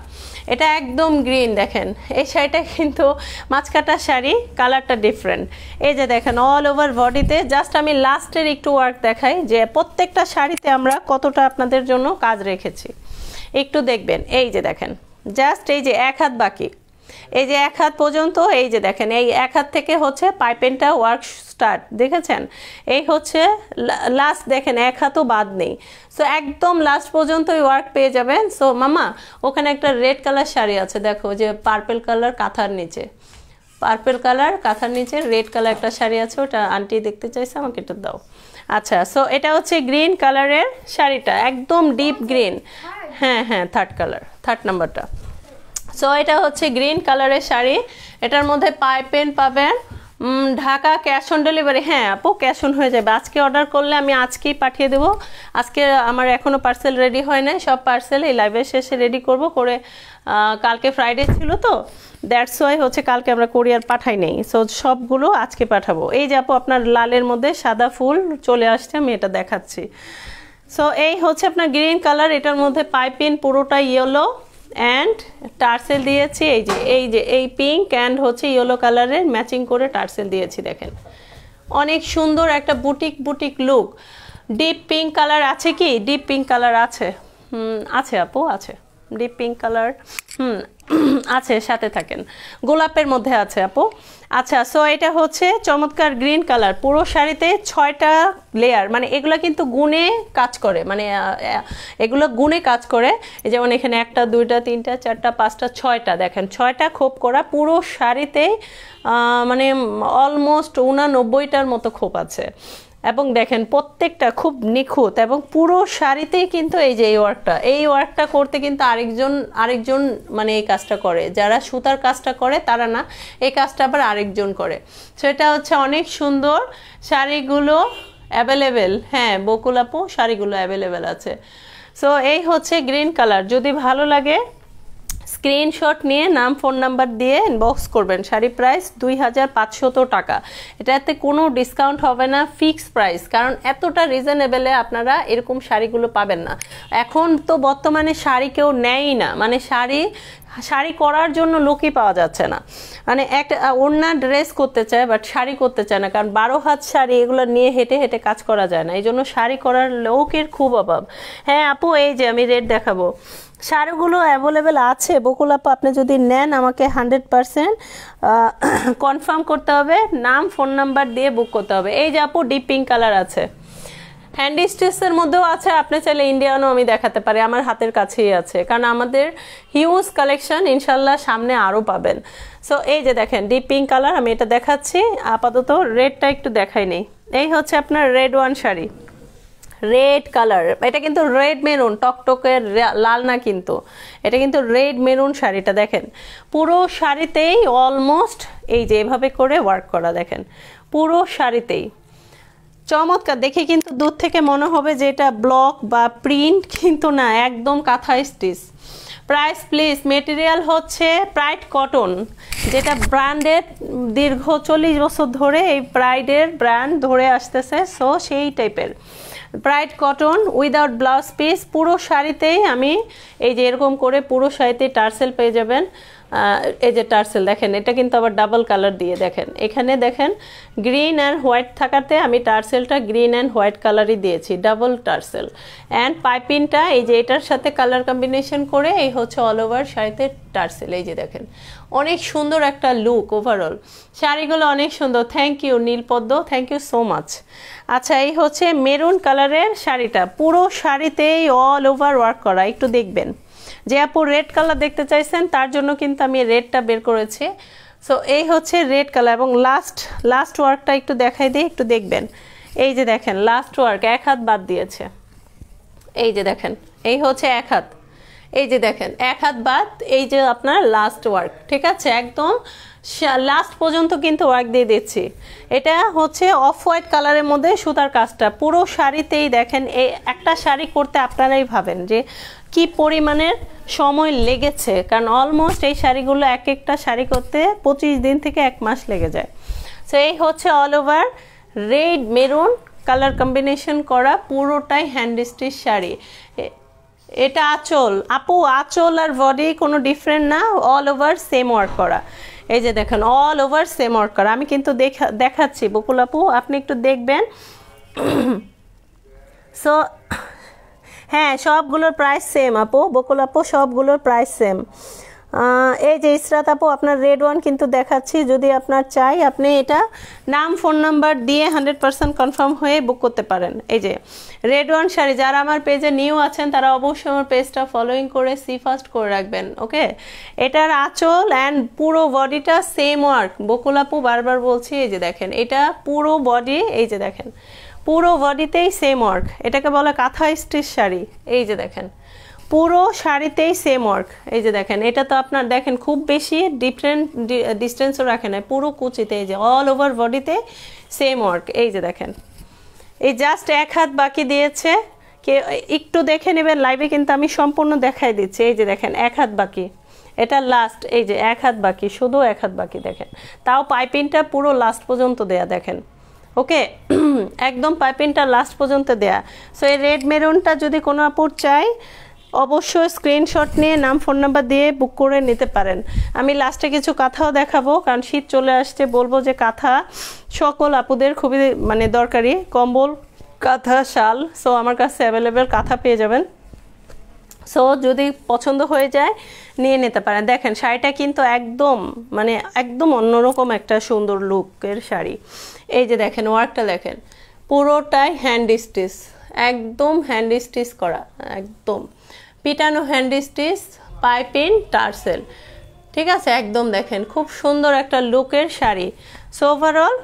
এটা একদম গ্রিন, দেখেন এই শাড়িটা কিন্তু মাছকাটা শাড়ি, কালারটা ডিফারেন্ট। এই যে দেখেন অল ওভার বডিতে, জাস্ট আমি লাস্টের একটু ওয়ার্ক দেখাই যে প্রত্যেকটা শাড়িতে আমরা কতটা আপনাদের জন্য কাজ রেখেছি, একটু দেখবেন। এই যে দেখেন জাস্ট এই যে এক হাত বাকি, এই যে এক হাত পর্যন্ত, এই যে দেখেন এই এক হাত থেকে হচ্ছে পাইপেনটা ওয়ার্ক স্টার্ট, দেখেছেন? এই হচ্ছে লাস্ট, দেখেন এক হাতও বাদ নেই, সো একদম লাস্ট পর্যন্ত ওয়ার্ক পেয়ে যাবেন। সো মামা ওখানে একটা রেড কালার শাড়ি আছে, দেখো যে পার্পল কালার কাঁথার নিচে, পার্পল কালার কাঁথার নিচে রেড কালার একটা শাড়ি আছে, ওটা আন্টি দেখতে চাইছে, আমাকে এটা দাও। আচ্ছা সো এটা হচ্ছে গ্রিন কালারের শাড়িটা, একদম ডিপ গ্রিন, হ্যাঁ হ্যাঁ থার্ড কালার, থার্ড নাম্বারটা। সো এটা হচ্ছে গ্রিন কালারের শাড়ি, এটার মধ্যে পাইপেন পাবেন, ঢাকা ক্যাশ অন ডেলিভারি। হ্যাঁ আপু ক্যাশ অন হয়ে যাবে, আজকে অর্ডার করলে আমি আজকেই পাঠিয়ে দেবো। আজকে আমার এখনও পার্সেল রেডি হয় নাই, সব পার্সেল এই লাইভের শেষে রেডি করব করে, কালকে ফ্রাইডে ছিল তো দ্যাটস ওয়াই হচ্ছে কালকে আমরা কোরিয়ার পাঠাই নেই, সো সবগুলো আজকে পাঠাবো। এই যে আপু আপনার লালের মধ্যে সাদা ফুল চলে আসছে, আমি এটা দেখাচ্ছি। সো এই হচ্ছে আপনার গ্রিন কালার, এটার মধ্যে পাইপিন পুরোটা ইয়েলো অ্যান্ড টার্সেল দিয়েছি, এই পিঙ্ক অ্যান্ড হচ্ছে ইয়েলো কালারের ম্যাচিং করে টার্সেল দিয়েছি। দেখেন অনেক সুন্দর একটা boutique look. Deep pink colour আছে কি? ডিপ পিঙ্ক কালার আছে, আছে আপু আছে ডিপ পিঙ্ক কালার, আছে, সাথে থাকেন। গোলাপের মধ্যে আছে আপু। আচ্ছা সো এটা হচ্ছে চমৎকার গ্রিন কালার, পুরো শাড়িতে 6টা লেয়ার, মানে এগুলো কিন্তু গুণে কাজ করে, মানে এগুলো গুণে কাজ করে। যেমন এখানে 1টা 2টা 3টা 4টা 5টা 6টা, দেখেন 6টা খোপ করা পুরো শাড়িতে, মানে অলমোস্ট 89টার মতো খোপ আছে। এবং দেখেন প্রত্যেকটা খুব নিখুঁত, এবং পুরো শাড়িতেই কিন্তু এই যে এই ওয়ার্কটা করতে কিন্তু আরেকজন মানে এই কাজটা করে, যারা সুতার কাজটা করে তারা না, এই কাজটা আবার আরেকজন করে। সেটা হচ্ছে অনেক সুন্দর। শাড়িগুলো অ্যাভেলেবেল, হ্যাঁ বকুল আপু শাড়িগুলো অ্যাভেলেবেল আছে। সো এই হচ্ছে গ্রিন কালার, যদি ভালো লাগে স্ক্রিনশট নিয়ে নাম ফোন নাম্বার দিয়ে ইনবক্স করবেন। শাড়ি প্রাইস 2500 টাকা, এটাতে কোনো ডিসকাউন্ট হবে না, ফিক্স প্রাইস, কারণ এতটা রিজনেবলে আপনারা এরকম শাড়িগুলো পাবেন না। এখন তো বর্তমানে শাড়ি কেউ নেয়ই না, মানে শাড়ি করার জন্য লোকই পাওয়া যাচ্ছে না, মানে একটা ওড়না ড্রেস করতে চায় বাট শাড়ি করতে চায় না, কারণ 12 হাত শাড়ি এগুলো নিয়ে হেঁটে হেঁটে কাজ করা যায় না, এই জন্য শাড়ি করার লোকের খুব অভাব। হ্যাঁ আপু এই যে আমি রেট দেখাবো, শাড়িগুলো অ্যাভেলেবেল আছে বকুল আপু, আপনি যদি নেন আমাকে 100% কনফার্ম করতে হবে, নাম ফোন নাম্বার দিয়ে বুক করতে হবে। এই যে আপু ডিপ পিঙ্ক কালার আছে, হ্যান্ড স্টিচের মধ্যেও আছে, আপনি চাইলে ইন্ডিয়ানও আমি দেখাতে পারি, আমার হাতের কাছেই আছে, কারণ আমাদের হিউজ কালেকশন ইনশাল্লাহ সামনে আরও পাবেন। সো এই যে দেখেন ডিপ পিঙ্ক কালার, আমি এটা দেখাচ্ছি, আপাতত রেডটা একটু দেখাই নেই। এই হচ্ছে আপনার red one sari, red colour, এটা কিন্তু রেড মেরুন, টকটকের লাল না, কিন্তু এটা কিন্তু রেড মেরুন শাড়িটা দেখেন পুরো শাড়িতেই অলমোস্ট এই যে এভাবে করে ওয়ার্ক করা, দেখেন পুরো শাড়িতেই চমৎকার। দেখে কিন্তু দূর থেকে মনে হবে যে এটা ব্লক বা প্রিন্ট, কিন্তু না, একদম কাঁথা স্টিচ। প্রাইস প্লিজ, মেটেরিয়াল হচ্ছে প্রাইড কটন, যেটা ব্র্যান্ডের দীর্ঘ 40 বছর ধরে এই প্রাইডের ব্র্যান্ড ধরে আসতেছে, সো সেই টাইপের pride cotton without blouse piece. পুরো শাড়িতেই আমি এই যে এরকম করে পুরো শাড়িতে টার্সেল পেয়ে যাবেন। এই যে টার্সেল দেখেন, এটা কিন্তু আবার ডাবল কালার দিয়ে, দেখেন এখানে দেখেন গ্রিন অ্যান্ড হোয়াইট থাকাতে আমি টার্সেলটা গ্রিন অ্যান্ড হোয়াইট কালারই দিয়েছি, ডাবল টার্সেল। অ্যান্ড পাইপিংটা এই যে এটার সাথে কালার কম্বিনেশন করে এই হচ্ছে অল ওভার শাড়িতে টার্সেল। এই যে দেখেন অনেক সুন্দর একটা লুক ওভারঅল, শাড়িগুলো অনেক সুন্দর। Thank you Nilpadma, thank you so much. আচ্ছা, এই হচ্ছে মেরুন কালারের শাড়িটা, পুরো শাড়িতেই অল ওভার ওয়ার্ক করা, একটু দেখবেন। যে আপু রেড কালার দেখতে চাইছেন তার জন্য কিন্তু আমি রেডটা বের করেছি। সো এই হচ্ছে রেড কালার, এবং লাস্ট ওয়ার্কটা একটু দেখাই দিই, একটু দেখবেন। এই যে দেখেন লাস্ট ওয়ার্ক, এক হাত বাদ দিয়েছে, এই যে দেখেন এই হচ্ছে এক হাত, এই যে দেখেন এক হাত বাদ, এই যে আপনার লাস্ট ওয়ার্ক, ঠিক আছে, একদম লাস্ট পর্যন্ত কিন্তু ওয়ার্ক দিয়ে দিচ্ছি। এটা হচ্ছে অফ হোয়াইট কালারের মধ্যে সুতার কাজটা পুরো শাড়িতেই দেখেন। এই একটা শাড়ি করতে আপনারাই ভাবেন যে কি পরিমাণের সময় লেগেছে, কারণ অলমোস্ট এই শাড়িগুলো এক একটা শাড়ি করতে 25 দিন থেকে 1 মাস লেগে যায়। সো এই হচ্ছে all over red maroon colour combination করা পুরোটাই হ্যান্ড স্টিচ শাড়ি। এটা আঁচল, আপু আঁচল আর বডি কোনো ডিফারেন্ট না, অল ওভার সেম ওয়ার্ক করা। এই যে দেখেন অল ওভার সেম ওয়ার্ক করা, আমি কিন্তু দেখাচ্ছি বকুল আপু, আপনি একটু দেখবেন। সো হ্যাঁ, সবগুলোর প্রাইস সেম আপু, বকুল আপু সবগুলোর প্রাইস সেম। এই যে ইসরাত আপু আপনার রেড ওয়ান কিন্তু দেখাচ্ছি, যদি আপনার চাই আপনি এটা নাম ফোন নাম্বার দিয়ে 100% কনফার্ম হয়ে বুক করতে পারেন। এই যে রেড ওয়ান শাড়ি, যারা আমার পেজে নিউ আছেন তারা অবশ্যই আমার পেজটা ফলোইং করে সি ফার্স্ট করে রাখবেন, ওকে। এটার আঁচল অ্যান্ড পুরো বডিটা সেম ওয়ার্ক, বকুল আপু বারবার বলছি। এই যে দেখেন এটা পুরো বডি, এই যে দেখেন পুরো বডিতেই সেম ওয়ার্ক, এটাকে বলে কাঁথা স্টিচ শাড়ি। এই যে দেখেন পুরো শাড়িতেই সেম ওয়ার্ক। এই যে দেখেন এটা তো আপনার দেখেন খুব বেশি ডিফারেন্ট ডিস্টেন্সও রাখে না, পুরো কুচিতে এই যে অল ওভার বডিতে সেম ওয়ার্ক। এই যে দেখেন এই জাস্ট এক হাত বাকি দিয়েছে, কে একটু দেখে নেবেন লাইভে, কিন্তু আমি সম্পূর্ণ দেখাই দিচ্ছি। এই যে দেখেন এক হাত বাকি, এটা লাস্ট, এই যে এক হাত বাকি, শুধু এক হাত বাকি দেখেন, তাও পাইপিংটা পুরো লাস্ট পর্যন্ত দেয়া দেখেন, ওকে একদম পাইপিংটা লাস্ট পর্যন্ত দেয়া। সো এই রেড মেরুনটা যদি কোনো আপুর চাই অবশ্যই স্ক্রিনশট নিয়ে নাম ফোন নাম্বার দিয়ে বুক করে নিতে পারেন। আমি লাস্টে কিছু কাঁথাও দেখাবো, কারণ শীত চলে আসছে, বলবো যে কাঁথা সকল আপুদের খুবই মানে দরকারি, কম্বল কাঁথা শাল, সো আমার কাছে অ্যাভেলেবেল কাঁথা পেয়ে যাবেন। সো যদি পছন্দ হয়ে যায় নিয়ে নিতে পারেন। দেখেন শাড়িটা কিন্তু একদম মানে একদম অন্যরকম একটা সুন্দর লুকের শাড়ি। এই যে দেখেন ওয়ার্কটা দেখেন পুরোটাই হ্যান্ড স্টিচ, একদম হ্যান্ড স্টিচ করা, একদম পিটানো হ্যান্ড স্টিচ, পাইপিং টার্সেল, ঠিক আছে, একদম দেখেন খুব সুন্দর একটা লুকের শাড়ি। সো ওভারঅল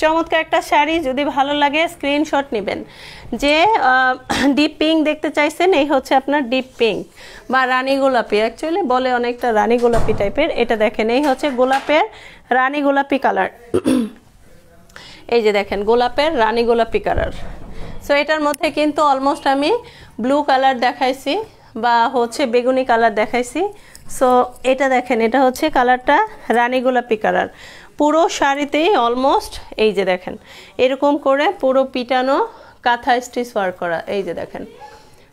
চমৎকার একটা শাড়ি, যদি ভালো লাগে স্ক্রিনশট নেবেন। যে ডিপ পিঙ্ক দেখতে চাইছেন, এই হচ্ছে আপনার ডিপ পিঙ্ক বা রানী গোলাপি, অ্যাকচুয়ালি বলে অনেকটা রানী গোলাপি টাইপের। এটা দেখেন এই হচ্ছে গোলাপের রানী গোলাপি কালার, এই যে দেখেন গোলাপের রানী গোলাপি কালার। সো এটার মধ্যে কিন্তু অলমোস্ট আমি ব্লু কালার দেখাইছি বা হচ্ছে বেগুনি কালার দেখাইছি। সো এটা দেখেন এটা হচ্ছে কালারটা রানী গোলাপি কালার, পুরো শাড়িতেই অলমোস্ট এই যে দেখেন এরকম করে পুরো পিটানো কাঁথা স্টিচ ওয়ার্ক করা। এই যে দেখেন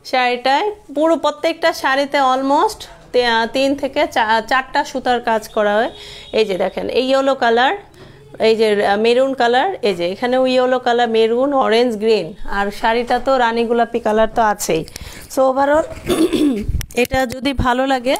শাড়িটায় পুরো প্রত্যেকটা শাড়িতে অলমোস্ট 3 থেকে 4টা সুতার কাজ করা হয়। এই যে দেখেন এই ইয়েলো কালার, এই যে মেরুন কালার, এই যে এখানেও yellow colour, maroon, orange, green, আর শাড়িটা তো রানী গোলাপি কালার তো আছেই। সো ওভারঅল এটা যদি ভালো লাগে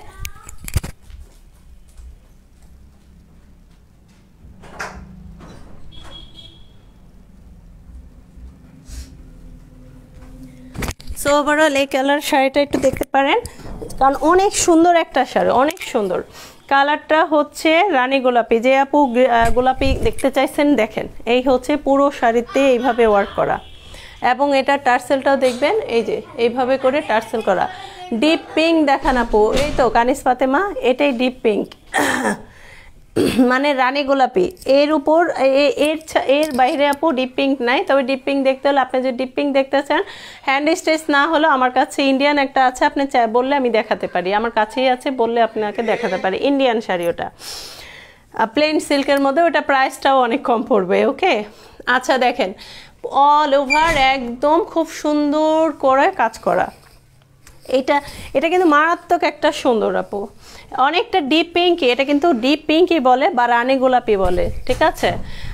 সো ওভারঅল এই কালার শাড়িটা একটু দেখতে পারেন, কারণ অনেক সুন্দর একটা শাড়ি, অনেক সুন্দর কালারটা হচ্ছে রানী গোলাপি। যে আপু গোলাপি দেখতে চাইছেন দেখেন এই হচ্ছে পুরো শাড়িতে এইভাবে ওয়ার্ক করা, এবং এটা টার্সেলটাও দেখবেন এই যে এইভাবে করে টার্সেল করা। ডিপ পিঙ্ক দেখান আপু, এই তো কানিজ ফাতেমা, এটাই ডিপ পিঙ্ক মানে রানী গোলাপি। এর উপর এর বাইরে আপু ডিপ পিঙ্ক নাই। তবে ডিপ পিঙ্ক দেখতে হলে আপনি যে ডিপ পিঙ্ক দেখতে চান, হ্যান্ড স্টিচ না হলেও আমার কাছে ইন্ডিয়ান একটা আছে, আপনি বললে আমি দেখাতে পারি, আমার কাছেই আছে, বললে আপনাকে দেখাতে পারি। ইন্ডিয়ান শাড়ি ওটা, প্লেন সিল্কের মধ্যে, ওটা প্রাইসটাও অনেক কম পড়বে। ওকে, আচ্ছা দেখেন অল ওভার একদম খুব সুন্দর করে কাজ করা। এটা কিন্তু মারাত্মক একটা সুন্দর আপু, অনেকটা ডিপ পিঙ্কই, এটা কিন্তু ডিপ পিঙ্কই বলে বা রানী গোলাপি বলে, ঠিক আছে।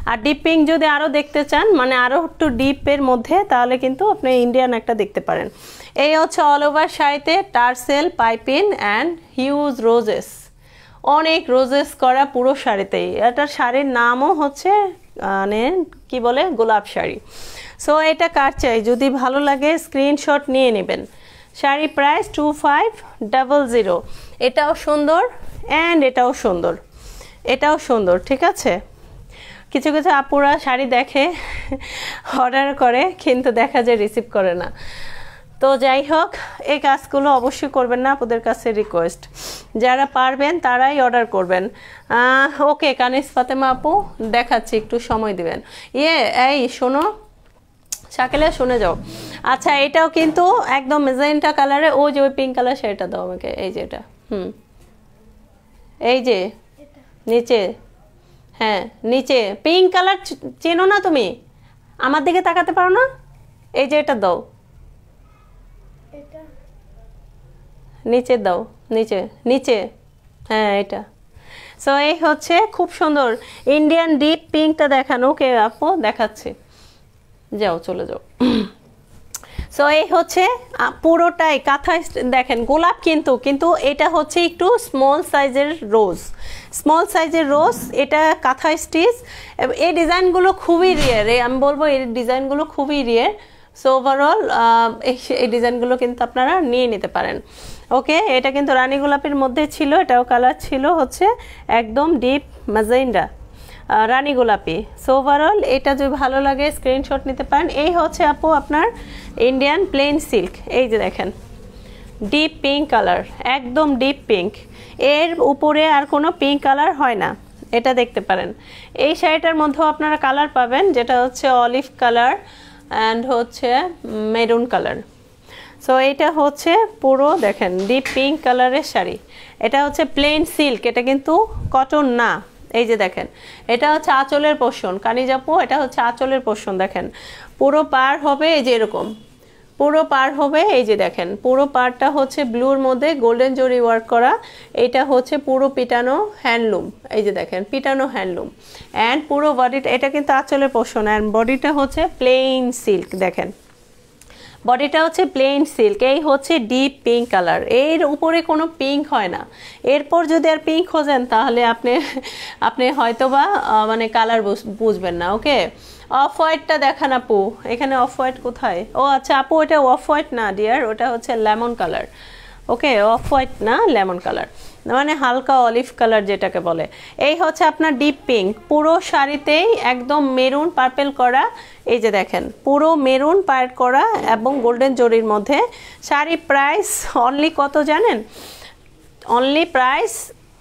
আর ডিপ পিঙ্ক যদি আরও দেখতে চান, মানে আরও একটু ডিপের মধ্যে, তাহলে কিন্তু আপনি ইন্ডিয়ান একটা দেখতে পারেন। এই হচ্ছে অল ওভার শাড়িতে tassel, piping and huge roses, অনেক রোজেস করা পুরো শাড়িতেই। এটার শাড়ির নামও হচ্ছে মানে কি বলে, গোলাপ শাড়ি। সো এটা কার চাই, যদি ভালো লাগে স্ক্রিনশট নিয়ে নেবেন। শাড়ি প্রাইস 2500। এটাও সুন্দর অ্যান্ড এটাও সুন্দর, এটাও সুন্দর, ঠিক আছে। কিছু কিছু আপুরা শাড়ি দেখে অর্ডার করে, কিন্তু দেখা যায় রিসিভ করে না। তো যাই হোক, এই কাজগুলো অবশ্যই করবেন না, আপনাদের কাছে রিকোয়েস্ট, যারা পারবেন তারাই অর্ডার করবেন। ওকে কানিজ ফাতেমা আপু দেখাচ্ছি, একটু সময় দিবেন। এই শোনো শাকিলা, শুনে যাও। আচ্ছা এটাও কিন্তু একদম মেজেন্টা কালারে, ওই যে ওই পিঙ্ক কালার সেটা দাও আমাকে, এই যে এটা, এই যে নিচে, হ্যাঁ নিচে পিঙ্ক কালার, চেনো না তুমি, আমার দিকে তাকাতে পারো না, এই যে এটা দাও, নিচে দাও, নিচে নিচে, হ্যাঁ এটা। সো এই হচ্ছে খুব সুন্দর ইন্ডিয়ান ডিপ পিঙ্কটা দেখানো। ওকে আপু দেখাচ্ছি, যাও চলে যাও। সো এই হচ্ছে পুরোটাই কাঁথা, দেখেন গোলাপ, কিন্তু এটা হচ্ছে একটু স্মল সাইজের রোজ, স্মল সাইজের রোজ, এটা কাঁথা স্টিচ। এই ডিজাইনগুলো খুবই রিয়ার, আমি বলবো এই ডিজাইনগুলো খুবই রিয়ার। সো ওভারঅল এই ডিজাইনগুলো কিন্তু আপনারা নিয়ে নিতে পারেন। ওকে, এটা কিন্তু রানী গোলাপের মধ্যে ছিল, এটাও কালার ছিল হচ্ছে একদম ডিপ ম্যাজেন্ডা, রানী গোলাপি। সো ওভারঅল এটা যদি ভালো লাগে স্ক্রিনশট নিতে পারেন। এই হচ্ছে আপু আপনার ইন্ডিয়ান প্লেন সিল্ক, এই যে দেখেন ডিপ পিঙ্ক কালার, একদম ডিপ পিঙ্ক, এর উপরে আর কোনো পিঙ্ক কালার হয় না, এটা দেখতে পারেন। এই শাড়িটার মধ্যেও আপনারা কালার পাবেন, যেটা হচ্ছে অলিভ কালার অ্যান্ড হচ্ছে মেরুন কালার। সো এটা হচ্ছে পুরো দেখেন ডিপ পিঙ্ক কালারের শাড়ি, এটা হচ্ছে প্লেন সিল্ক, এটা কিন্তু কটন না। এই যে দেখেন এটা হচ্ছে আঁচলের পোর্শন, কানিজ আপু এটা হচ্ছে আঁচলের পোর্শন, দেখেন পুরো পার হবে এই যে এরকম, পুরো পার হবে এই যে দেখেন, পুরো পারটা হচ্ছে ব্লুর মধ্যে গোল্ডেন জরি ওয়ার্ক করা, এটা হচ্ছে পুরো পিটানো হ্যান্ডলুম, এই যে দেখেন পিটানো হ্যান্ডলুম, অ্যান্ড পুরো বডিটা, এটা কিন্তু আঁচলের পোর্শন, অ্যান্ড বডিটা হচ্ছে প্লেন সিল্ক, দেখেন বডিটা হচ্ছে প্লেন সিল্ক। এই হচ্ছে ডিপ পিঙ্ক কালার, এর উপরে কোনো পিঙ্ক হয় না। এরপর যদি আর পিঙ্ক খোঁজেন তাহলে আপনি হয়তোবা মানে কালার বুঝবেন না। ওকে, অফ হোয়াইটটা দেখান আপু, এখানে অফ হোয়াইট কোথায়? ও আচ্ছা আপু এটা অফ হোয়াইট না ডিয়ার, ওটা হচ্ছে লেমন কালার। ওকে, অফ হোয়াইট না, লেমন কালার, মানে হালকা অলিভ কালার যেটাকে বলে। এই হচ্ছে আপনার ডিপ পিঙ্ক, পুরো শাড়িতেই একদম মেরুন পার্পেল করা, এই যে দেখেন পুরো মেরুন পার করা এবং গোল্ডেন জরির মধ্যে। শাড়ি প্রাইস অনলি কত জানেন? অনলি প্রাইস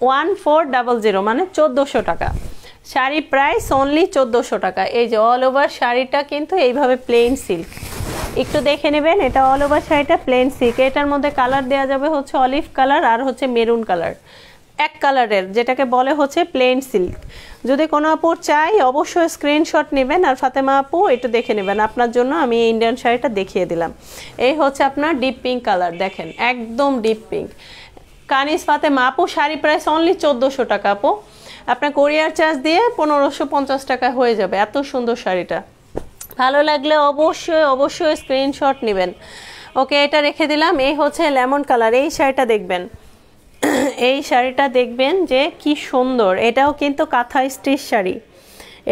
1400, মানে 1400 টাকা। শাড়ি প্রাইস অনলি 1400 টাকা। এই যে অল ওভার শাড়িটা কিন্তু এইভাবে প্লেন সিল্ক, একটু দেখে নেবেন, এটা অল ওভার শাড়িটা প্লেন সিল্ক। এটার মধ্যে কালার দেওয়া যাবে হচ্ছে অলিভ কালার আর হচ্ছে মেরুন কালার, এক কালারের, যেটাকে বলে হচ্ছে প্লেন সিল্ক। যদি কোনো আপুর চাই অবশ্যই স্ক্রিনশট নেবেন, আর ফাতেমা আপু একটু দেখে নেবেন, আপনার জন্য আমি এই ইন্ডিয়ান শাড়িটা দেখিয়ে দিলাম। এই হচ্ছে আপনার ডিপ পিঙ্ক কালার, দেখেন একদম ডিপ পিঙ্ক। কানিজ ফাতেমা আপু শাড়ি প্রাইস অনলি 1400 টাকা আপু, আপনার কোরিয়ার চার্জ দিয়ে 1550 টাকা হয়ে যাবে। এত সুন্দর শাড়িটা, ভালো লাগলে অবশ্যই স্ক্রিনশট নেবেন। ওকে, এটা রেখে দিলাম। এই হচ্ছে লেমন কালার, এই শাড়িটা দেখবেন, এই শাড়িটা দেখবেন যে কি সুন্দর, এটাও কিন্তু কাঁথা স্টিচ শাড়ি,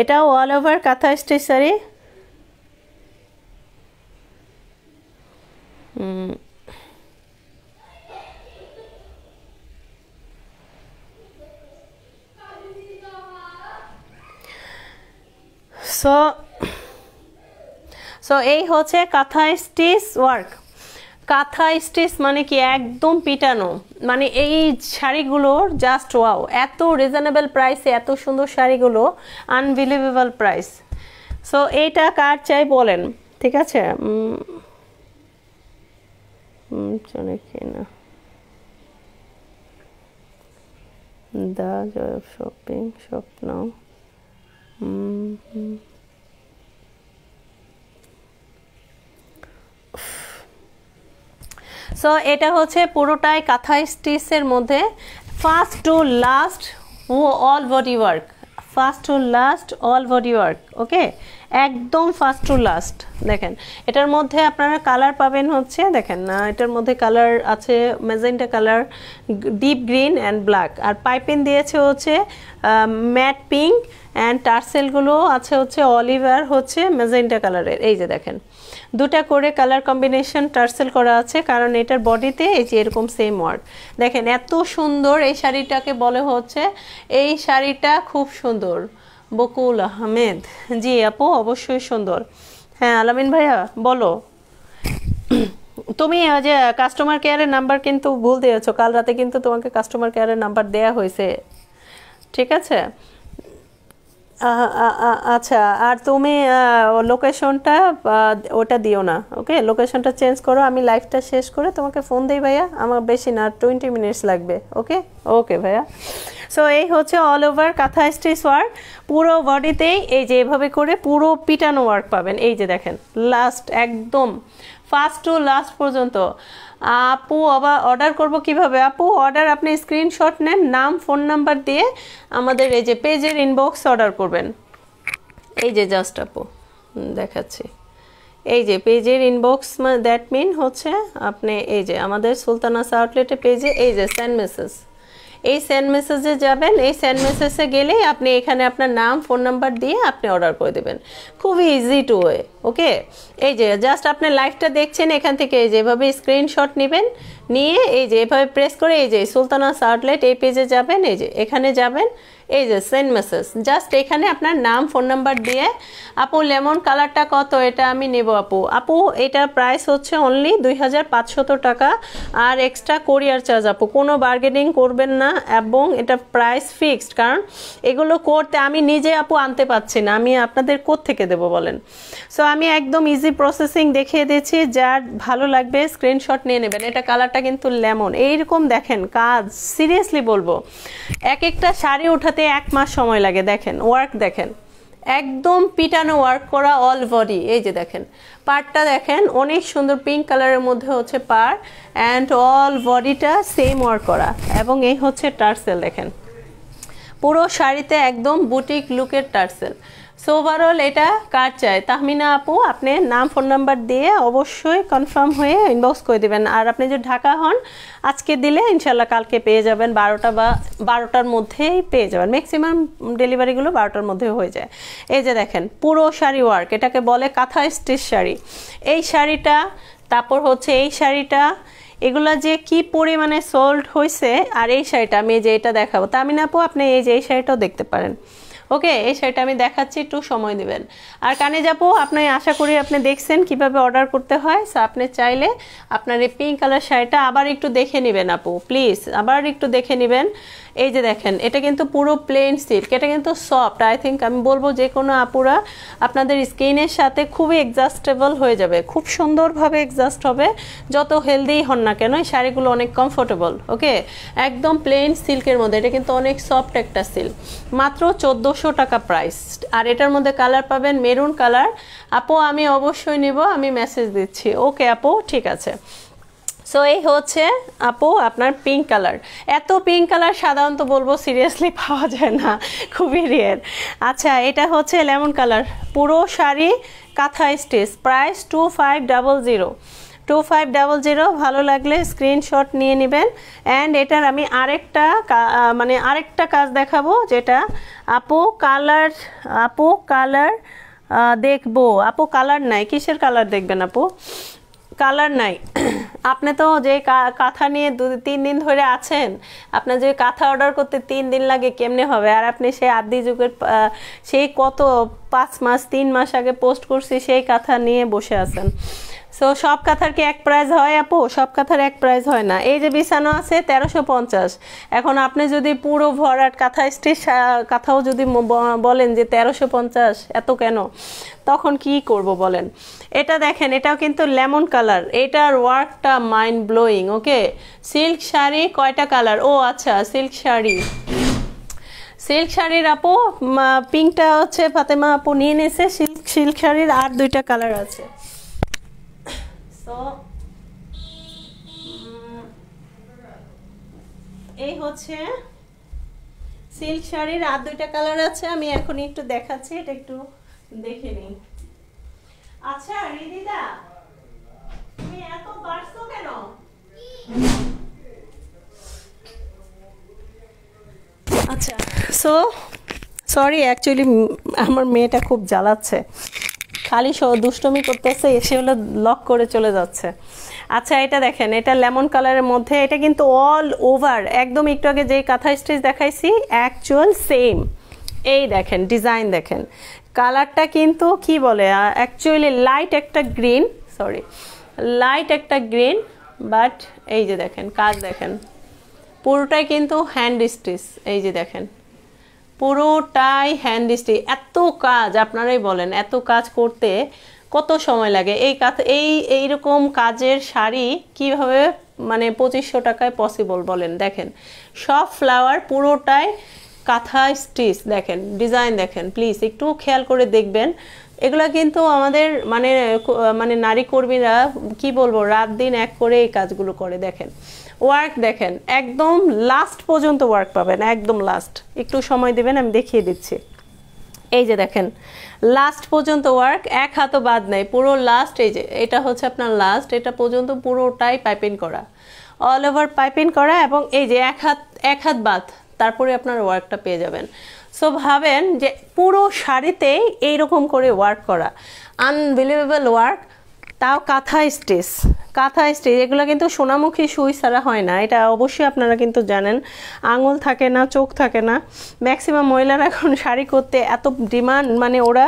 এটাও অল ওভার কাঁথা স্টিচ শাড়ি। সো সো এই হচ্ছে কাঁথা স্টিচ ওয়ার্ক। কাঁথা স্টিচ মানে কি একদম পিটানো, মানে এই শাড়িগুলোর জাস্ট ওয়াও, এত রিজনেবল প্রাইসে এত সুন্দর শাড়িগুলো, আনবিলিভেবল প্রাইস। সো এইটা কার চাই বলেন, ঠিক আছে? চলে কিনা দা জয় অফ শপিং স্বপ্ন। সো এটা হচ্ছে পুরোটাই কাঁথা স্টিচের মধ্যে, first to last all body work, first to last all body work. Okay, একদম ফার্স্ট টু লাস্ট। দেখেন এটার মধ্যে আপনারা কালার পাবেন হচ্ছে, দেখেন না, এটার মধ্যে কালার আছে magenta colour, deep green and black, আর পাইপিং দিয়েছে হচ্ছে ম্যাট পিঙ্ক, অ্যান্ড টার্সেলগুলো আছে হচ্ছে অলিভ আর হচ্ছে ম্যাজেন্টা কালারের। এই যে দেখেন দুটা করে কালার কম্বিনেশন টার্সেল করা আছে, কারণ এটার বডিতে এই যে এরকম সেম ওয়ার্ক। দেখেন এত সুন্দর এই শাড়িটাকে বলে হচ্ছে, এই শাড়িটা খুব সুন্দর। বকুল আহমেদ, জি আপু অবশ্যই সুন্দর। হ্যাঁ আলামিন ভাইয়া বলো। তুমি যে কাস্টমার কেয়ারের নাম্বার কিন্তু ভুল দিয়েছো, কাল রাতে কিন্তু তোমাকে কাস্টমার কেয়ারের নাম্বার দেয়া হয়েছে, ঠিক আছে? আচ্ছা, আর তুমি লোকেশনটা ওটা দিও না, ওকে? লোকেশনটা চেঞ্জ করো, আমি লাইভটা শেষ করে তোমাকে ফোন দিই ভাইয়া, আমার বেশি না 20 মিনিটস লাগবে। ওকে ওকে ভাইয়া। সো এই হচ্ছে অল ওভার কাঁথা স্টিচ ওয়ার্ক, পুরো বডিতেই এই যে এভাবে করে পুরো পিটানো ওয়ার্ক পাবেন। এই যে দেখেন লাস্ট একদম ফার্স্ট টু লাস্ট পর্যন্ত। আপু আবার অর্ডার করব কিভাবে? আপু অর্ডার আপনি স্ক্রিনশট নেন, নাম ফোন নাম্বার দিয়ে আমাদের এই যে পেজের ইনবক্স অর্ডার করবেন। এই যে জাস্ট আপু দেখাচ্ছি, এই যে পেজের ইনবক্স, দ্যাট মিন হচ্ছে আপনি এই যে আমাদের সুলতানাস আউটলেটে পেজে এই যে সেন্ড মেসেজ, এই সেন্ড মেসেজে যাবেন, এই সেন্ড মেসেজে গেলেই আপনি এখানে আপনার নাম ফোন নাম্বার দিয়ে আপনি অর্ডার করে দেবেন, খুবই ইজি টু ওয়ে। ওকে, এই যে জাস্ট আপনি লাইভটা দেখছেন, এখান থেকে এই যে এভাবে স্ক্রিনশট নেবেন, নিয়ে এই যে এভাবে প্রেস করে এই যে সুলতানাস আউটলেট এই পেজে যাবেন, এই যে এখানে যাবেন, এই যে সেন্ড মেসেজ, জাস্ট এখানে আপনার নাম ফোন নাম্বার দিয়ে, আপু লেমন কালারটা কত? এটা আমি নেব আপু। আপু এটার প্রাইস হচ্ছে অনলি 2500 টাকা, আর এক্সট্রা কোরিয়ার চার্জ। আপু কোনো বার্গেনিং করবেন না, এবং এটা প্রাইস ফিক্সড, কারণ এগুলো করতে আমি নিজে আপু আনতে পারছি না, আমি আপনাদের কোত্থেকে দেবো বলেন? সো আমি একদম ইজি প্রসেসিং দেখিয়ে দিচ্ছি, যার ভালো লাগবে স্ক্রিনশট নিয়ে নেবেন। এটা কালারটা কিন্তু লেমন, এইরকম দেখেন কাজ, সিরিয়াসলি বলবো এক একটা শাড়ি উঠাতে 1 মাস সময় লাগে। দেখেন ওয়ার্ক, দেখেন একদম পিটানো ওয়ার্ক করা অল বডি। এই যে দেখেন পার্টটা দেখেন অনেক সুন্দর, পিঙ্ক কালারের মধ্যে হচ্ছে পার, অ্যান্ড অল বডিটা সেম ওয়ার্ক করা, এবং এই হচ্ছে টার্সেল। দেখেন পুরো শাড়িতে একদম বুটিক লুকের টার্সেল। সো ওভারঅল এটা কার চাই? তাহমিনা আপু আপনি নাম ফোন নাম্বার দিয়ে অবশ্যই কনফার্ম হয়ে ইনবক্স করে দেবেন। আর আপনি যদি ঢাকা হন আজকে দিলে ইনশাল্লাহ কালকে পেয়ে যাবেন, 12টা বা 12টার মধ্যেই পেয়ে যাবেন। ম্যাক্সিমাম ডেলিভারিগুলো 12টার মধ্যে হয়ে যায়। এই যে দেখেন পুরো শাড়ি ওয়ার্ক, এটাকে বলে কাঁথা স্টিচ শাড়ি। এই শাড়িটা, তারপর হচ্ছে এই শাড়িটা, এগুলা যে কি পরিমাণে সোল্ড হয়েছে। আর এই শাড়িটা আমি যে এটা দেখাবো, তাহমিনা আপু আপনি এই যে এই শাড়িটাও দেখতে পারেন। ওকে, এই শাড়িটা আমি দেখাচ্ছি, একটু সময় দিবেন। আর কানে যাবো, আপনি আশা করি আপনি দেখছেন কিভাবে অর্ডার করতে হয়। সো আপনি চাইলে আপনার এই পিঙ্ক কালার শাড়িটা আবার একটু দেখে নেবেন আপু, প্লিজ আবার একটু দেখে নেবেন। এই যে দেখেন এটা কিন্তু পুরো প্লেন সিল্ক, এটা কিন্তু সফট। আই থিঙ্ক আমি বলবো যে কোনো আপুরা আপনাদের স্কিনের সাথে খুবই অ্যাডজাস্টেবল হয়ে যাবে, খুব সুন্দরভাবে অ্যাডজাস্ট হবে, যত হেলদি হন না কেন। এই শাড়িগুলো অনেক কমফোর্টেবল। ওকে, একদম প্লেন সিল্কের মধ্যে, এটা কিন্তু অনেক সফট একটা সিল্ক, মাত্র 1400 টাকা প্রাইস। আর এটার মধ্যে কালার পাবেন মেরুন কালার। আপু আমি অবশ্যই নিব, আমি মেসেজ দিচ্ছি। ওকে আপু ঠিক আছে। সো এই হচ্ছে আপু আপনার পিঙ্ক কালার। এত পিঙ্ক কালার সাধারণত বলবো সিরিয়াসলি পাওয়া যায় না, খুবই রেয়ার। আচ্ছা এটা হচ্ছে লেমন কালার, পুরো শাড়ি কাঁথা স্টিচ, প্রাইস 2500। 2500। ভালো লাগলে স্ক্রিনশট নিয়ে নেবেন। অ্যান্ড এটার আমি আরেকটা কাজ দেখাবো, যেটা আপু কালার দেখবো। আপু কালার নাই, কিসের কালার দেখবেন আপু? কালার নাই। আপনি তো যে কাঁথা নিয়ে 2-3 দিন ধরে আছেন, আপনার যে কাঁথা অর্ডার করতে 3 দিন লাগে কেমনে হবে? আর আপনি সেই আদি যুগের সেই কত 5 মাস 3 মাস আগে পোস্ট করছি সেই কাঁথা নিয়ে বসে আছেন। সো সব কাঁথার কি এক প্রাইস হয় আপু? সব কাঁথার এক প্রাইস হয় না। এই যে বিছানো আছে 1350। এখন আপনি যদি পুরো ভরাট কাঁথা স্টিচ কাঁথাও যদি বলেন যে 1350, এত কেন, তখন কি করব বলেন? এটা দেখেন, এটাও কিন্তু লেমন কালার, এটার ওয়ার্কটা মাইন্ড ব্লোয়িং। ওকে, সিল্ক শাড়ি কয়টা কালার? ও আচ্ছা, সিল্ক শাড়ি, সিল্ক শাড়ির আপু পিঙ্কটা হচ্ছে ফাতেমা আপু নিয়ে নিয়েছে। সিল্ক শাড়ির আর 2টা কালার আছে। তো এই হচ্ছে সিল্ক শাড়ির আর 2টা কালার আছে। আমি এখন একটু দেখাচ্ছি, এটা একটু দেখে নিই। আচ্ছা রিদিদা, তুমি এত বাড়ছো কেন? আচ্ছা, সো সরি, অ্যাকচুয়ালি আমার মেয়েটা খুব জ্বালাচ্ছে, খালি দুষ্টমি করতেছে, এসে হলো লক করে চলে যাচ্ছে। আচ্ছা এটা দেখেন, এটা লেমন কালারের মধ্যে, এটা কিন্তু অল ওভার একদম একটু আগে যে কাঁথা স্টিচ দেখাইছি অ্যাকচুয়াল সেম। এই দেখেন ডিজাইন, দেখেন কালারটা কিন্তু কি বলে, অ্যাকচুয়ালি লাইট একটা গ্রিন, সরি লাইট একটা গ্রিন, বাট এই যে দেখেন কাজ, দেখেন পুরোটাই কিন্তু হ্যান্ড স্টিচ। এই যে দেখেন পুরোটাই হ্যান্ড স্টিচ। এত কাজ, আপনারাই বলেন এত কাজ করতে কত সময় লাগে? এইরকম কাজের শাড়ি কিভাবে মানে 2500 টাকায় পসিবল বলেন? দেখেন সব ফ্লাওয়ার, পুরোটাই কাঁথা স্টিচ। দেখেন ডিজাইন, দেখেন প্লিজ একটু খেয়াল করে দেখবেন। এগুলা কিন্তু আমাদের মানে নারী কর্মীরা কি বলবো, রাত দিন এক করে এই কাজগুলো করে। দেখেন ওয়ার্ক, দেখেন একদম লাস্ট পর্যন্ত ওয়ার্ক পাবেন, একদম লাস্ট। একটু সময় দিবেন, আমি দেখিয়ে দিচ্ছি। এই যে দেখেন লাস্ট পর্যন্ত ওয়ার্ক, এক হাতও বাদ নেই, পুরো লাস্ট। এই যে এটা হচ্ছে আপনার লাস্ট, এটা পর্যন্ত পুরোটাই পাইপিং করা, অল ওভার পাইপিং করা, এবং এই যে এক হাত বাদ, তারপরে আপনার ওয়ার্কটা পেয়ে যাবেন। সো ভাবেন যে পুরো শাড়িতেই এইরকম করে ওয়ার্ক করা, আনবিলিভেবল ওয়ার্ক, তাও কাঁথা স্টিচ। কাঁথা স্টিচ এগুলো কিন্তু সোনামুখী সুই ছাড়া হয় না, এটা অবশ্যই আপনারা কিন্তু জানেন। আঙুল থাকে না, চোখ থাকে না। ম্যাক্সিমাম মহিলারা এখন শাড়ি করতে এত ডিমান্ড, মানে ওরা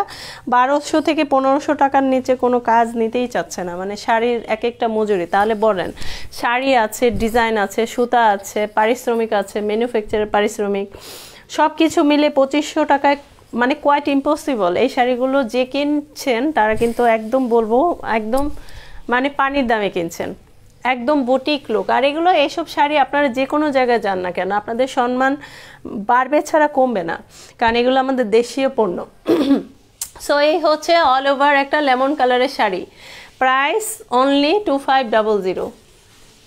1200 থেকে 1500 টাকার নিচে কোনো কাজ নিতেই চাচ্ছে না, মানে শাড়ির এক একটা মজুরি। তাহলে বলেন, শাড়ি আছে, ডিজাইন আছে, সুতা আছে, পারিশ্রমিক আছে, ম্যানুফ্যাকচারের পারিশ্রমিক, সব কিছু মিলে 2500 টাকায় মানে কোয়াইট ইম্পসিবল। এই শাড়িগুলো যে কিনছেন তারা কিন্তু একদম বলবো একদম মানে পানির দামে কিনছেন, একদম বুটিক লুক। আর এগুলো, এইসব শাড়ি আপনারা যে কোনো জায়গায় যান না কেন, আপনাদের সম্মান বাড়বে ছাড়া কমবে না, কারণ এগুলো আমাদের দেশীয় পণ্য। সো এই হচ্ছে অল ওভার একটা লেমন কালারের শাড়ি, প্রাইস অনলি 2500।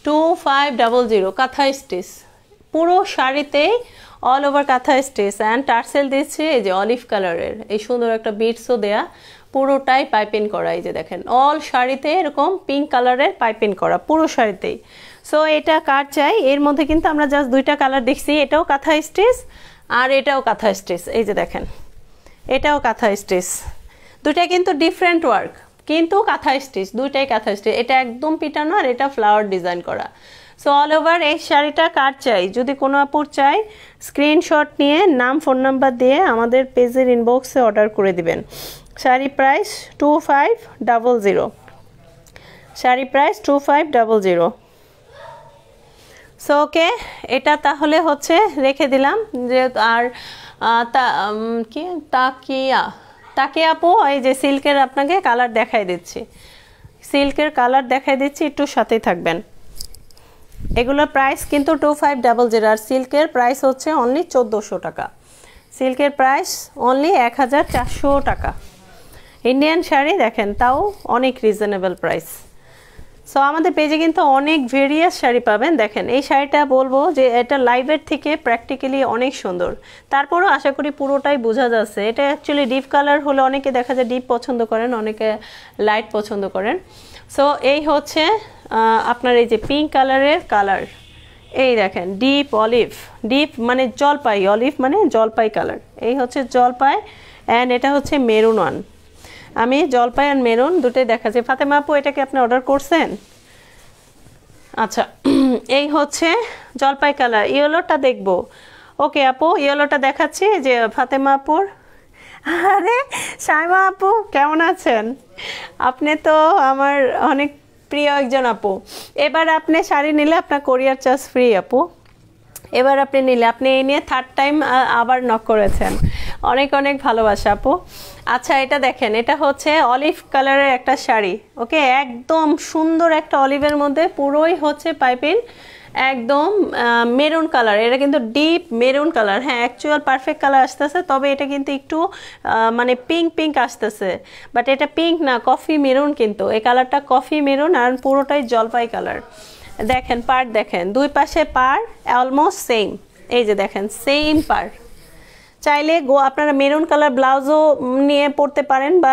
2500 কাঁথা স্টিচ, পুরো শাড়িতেই অল ওভার কাঁথা স্টিচ, অ্যান্ড টার্সেল দিচ্ছে এই যে অলিভ কালারের, এই সুন্দর একটা বিটসও দেয়া, পুরোটাই পাইপিং করা। এই যে দেখেন অল শাড়িতে এরকম পিঙ্ক কালারের পাইপিং করা পুরো শাড়িতেই। সো এটা কার চাই? এর মধ্যে কিন্তু আমরা জাস্ট 2টা কালার দেখছি, এটাও কাঁথা স্টিচ আর এটাও কাঁথা স্টিচ। এই যে দেখেন এটাও কাঁথা স্টিচ, 2টা কিন্তু ডিফারেন্ট ওয়ার্ক, কিন্তু কাঁথা স্টিচ, 2টাই কাঁথা স্টিচ। এটা একদম পিটানো আর এটা ফ্লাওয়ার ডিজাইন করা। সো অল ওভার এই শাড়িটা কার চাই? যদি কোনো আপুর চাই, স্ক্রিনশট নিয়ে নাম ফোন নাম্বার দিয়ে আমাদের পেজের ইনবক্সে অর্ডার করে দিবেন। Sari price 2500, sari price 2500। So okay, এটা তাহলে হচ্ছে রেখে দিলাম। যে আর কি তাকিয়া আপু, এই যে সিল্কের আপনাকে কালার দেখাই দিচ্ছি, সিল্কের কালার দেখাই দিচ্ছি, একটু সাথেই থাকবেন। এগুলোর প্রাইস কিন্তু 2500, আর সিল্কের প্রাইস হচ্ছে অনলি 1400 টাকা। সিল্কের প্রাইস অনলি 1400 টাকা। ইন্ডিয়ান শাড়ি দেখেন, তাও অনেক রিজনেবল প্রাইস। সো আমাদের পেজে কিন্তু অনেক ভেরিয়াস শাড়ি পাবেন। দেখেন এই শাড়িটা বলবো যে এটা লাইভের থেকে প্র্যাকটিক্যালি অনেক সুন্দর, তারপরও আশা করি পুরোটাই বোঝা যাচ্ছে। এটা অ্যাকচুয়ালি ডিপ কালার হলে অনেকে দেখা যায় ডিপ পছন্দ করেন, অনেকে লাইট পছন্দ করেন। সো এই হচ্ছে আপনার এই যে পিঙ্ক কালারের কালার, এই দেখেন ডিপ অলিভ, ডিপ মানে জলপাই, অলিভ মানে জলপাই কালার, এই হচ্ছে জলপাই, অ্যান্ড এটা হচ্ছে মেরুন ওয়ান। আমি জলপাই আর মেরুন দুটোই দেখাচ্ছি। ফাতেমা আপু এটা কি আপনি অর্ডার করছেন? আচ্ছা এই হচ্ছে জলপাই কালার, ইয়েলোটা দেখবো। ওকে আপু ইয়েলোটা দেখাচ্ছি যে ফাতেমা আপুর। আরে সাইমা আপু কেমন আছেন? আপনি তো আমার অনেক প্রিয় একজন আপু। এবার আপনি শাড়ি নিলে আপনার কোরিয়ার চার্জ ফ্রি আপু। এবার আপনি নিলে, আপনি এই নিয়ে 3rd টাইম আবার নক করেছেন, অনেক অনেক ভালোবাসা আপু। আচ্ছা এটা দেখেন, এটা হচ্ছে অলিভ কালারের একটা শাড়ি। ওকে একদম সুন্দর একটা অলিভের মধ্যে পুরোই হচ্ছে পাইপিং একদম মেরুন কালার। এটা কিন্তু ডিপ মেরুন কালার। হ্যাঁ অ্যাকচুয়াল পারফেক্ট কালার আসতেছে, তবে এটা কিন্তু একটু মানে পিঙ্ক পিঙ্ক আসতেছে, বাট এটা পিঙ্ক না, কফি মেরুন। কিন্তু এই কালারটা কফি মেরুন আর পুরোটাই জলপাই কালার। দেখেন পার, দেখেন দুই পাশে পার অলমোস্ট সেম। এই যে দেখেন সেম পার। চাইলে আপনারা মেরুন কালার ব্লাউজও নিয়ে পরতে পারেন, বা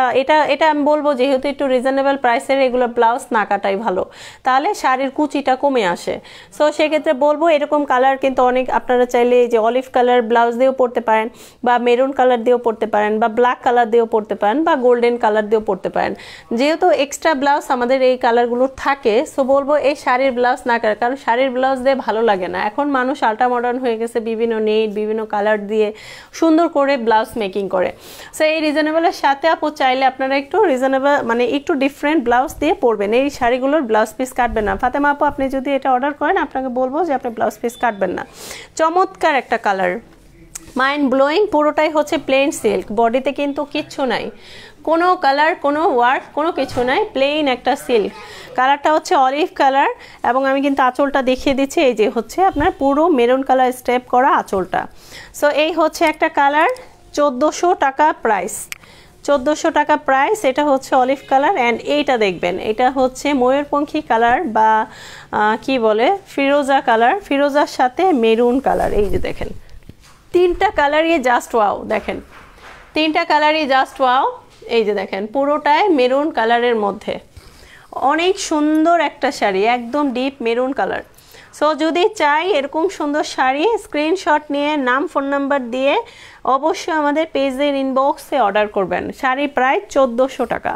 এটা আমি বলবো যেহেতু একটু রিজনেবল প্রাইসের এগুলো ব্লাউজ না কাটাই ভালো, তাহলে শাড়ির কুচিটা কমে আসে। সো সেক্ষেত্রে বলবো এরকম কালার কিন্তু অনেক, আপনারা চাইলে যে অলিভ কালার ব্লাউজ দিয়েও পরতে পারেন, বা মেরুন কালার দিয়েও পরতে পারেন, বা ব্ল্যাক কালার দিয়েও পরতে পারেন, বা গোল্ডেন কালার দিয়েও পরতে পারেন। যেহেতু এক্সট্রা ব্লাউজ আমাদের এই কালারগুলো থাকে, সো বলবো এই শাড়ির ব্লাউজ না কাটার, কারণ শাড়ির ব্লাউজ দিয়ে ভালো লাগে না। এখন মানুষ আল্ট্রা মডার্ন হয়ে গেছে, বিভিন্ন নেট বিভিন্ন কালার দিয়ে সুন্দর করে ব্লাউজ মেকিং করে। সো এই রিজনেবলের সাথে আপু চাইলে আপনারা একটু রিজনেবল মানে একটু ডিফারেন্ট ব্লাউজ দিয়ে পরবেন, এই শাড়িগুলোর ব্লাউজ পিস কাটবেন না। ফাতেমা আপু আপনি যদি এটা অর্ডার করেন আপনাকে বলবো যে আপনি ব্লাউজ পিস কাটবেন না। চমৎকার একটা কালার, মাইন্ড ব্লোয়িং। পুরোটাই হচ্ছে প্লেন সিল্ক, বডিতে কিন্তু কিচ্ছু নাই, কোনো কালার কোনো ওয়ার্ক কোনো কিছু নাই, প্লেন একটা সিল্ক। কালারটা হচ্ছে অলিভ কালার, এবং আমি কিন্তু আঁচলটা দেখিয়ে দিচ্ছি। এই যে হচ্ছে আপনার পুরো মেরুন কালার স্টেপ করা আঁচলটা। সো এই হচ্ছে একটা কালার, 1400 টাকা প্রাইস, 1400 টাকা প্রাইস। এটা হচ্ছে অলিভ কালার। অ্যান্ড এইটা দেখবেন, এটা হচ্ছে ময়ূরপঙ্খী কালার বা কি বলে ফিরোজা কালার, ফিরোজার সাথে মেরুন কালার। এই যে দেখেন তিনটা কালারই জাস্ট ওয়াও, দেখেন তিনটা কালারই জাস্ট ওয়াও। এই যে দেখেন পুরোটাই মেরুন কালারের মধ্যে, অনেক সুন্দর একটা শাড়ি, একদম ডিপ মেরুন কালার। সো যদি চাই এরকম সুন্দর শাড়ি, স্ক্রিনশট নিয়ে নাম ফোন নাম্বার দিয়ে অবশ্যই আমাদের পেজের ইনবক্সে অর্ডার করবেন। শাড়ি প্রায় 1400 টাকা।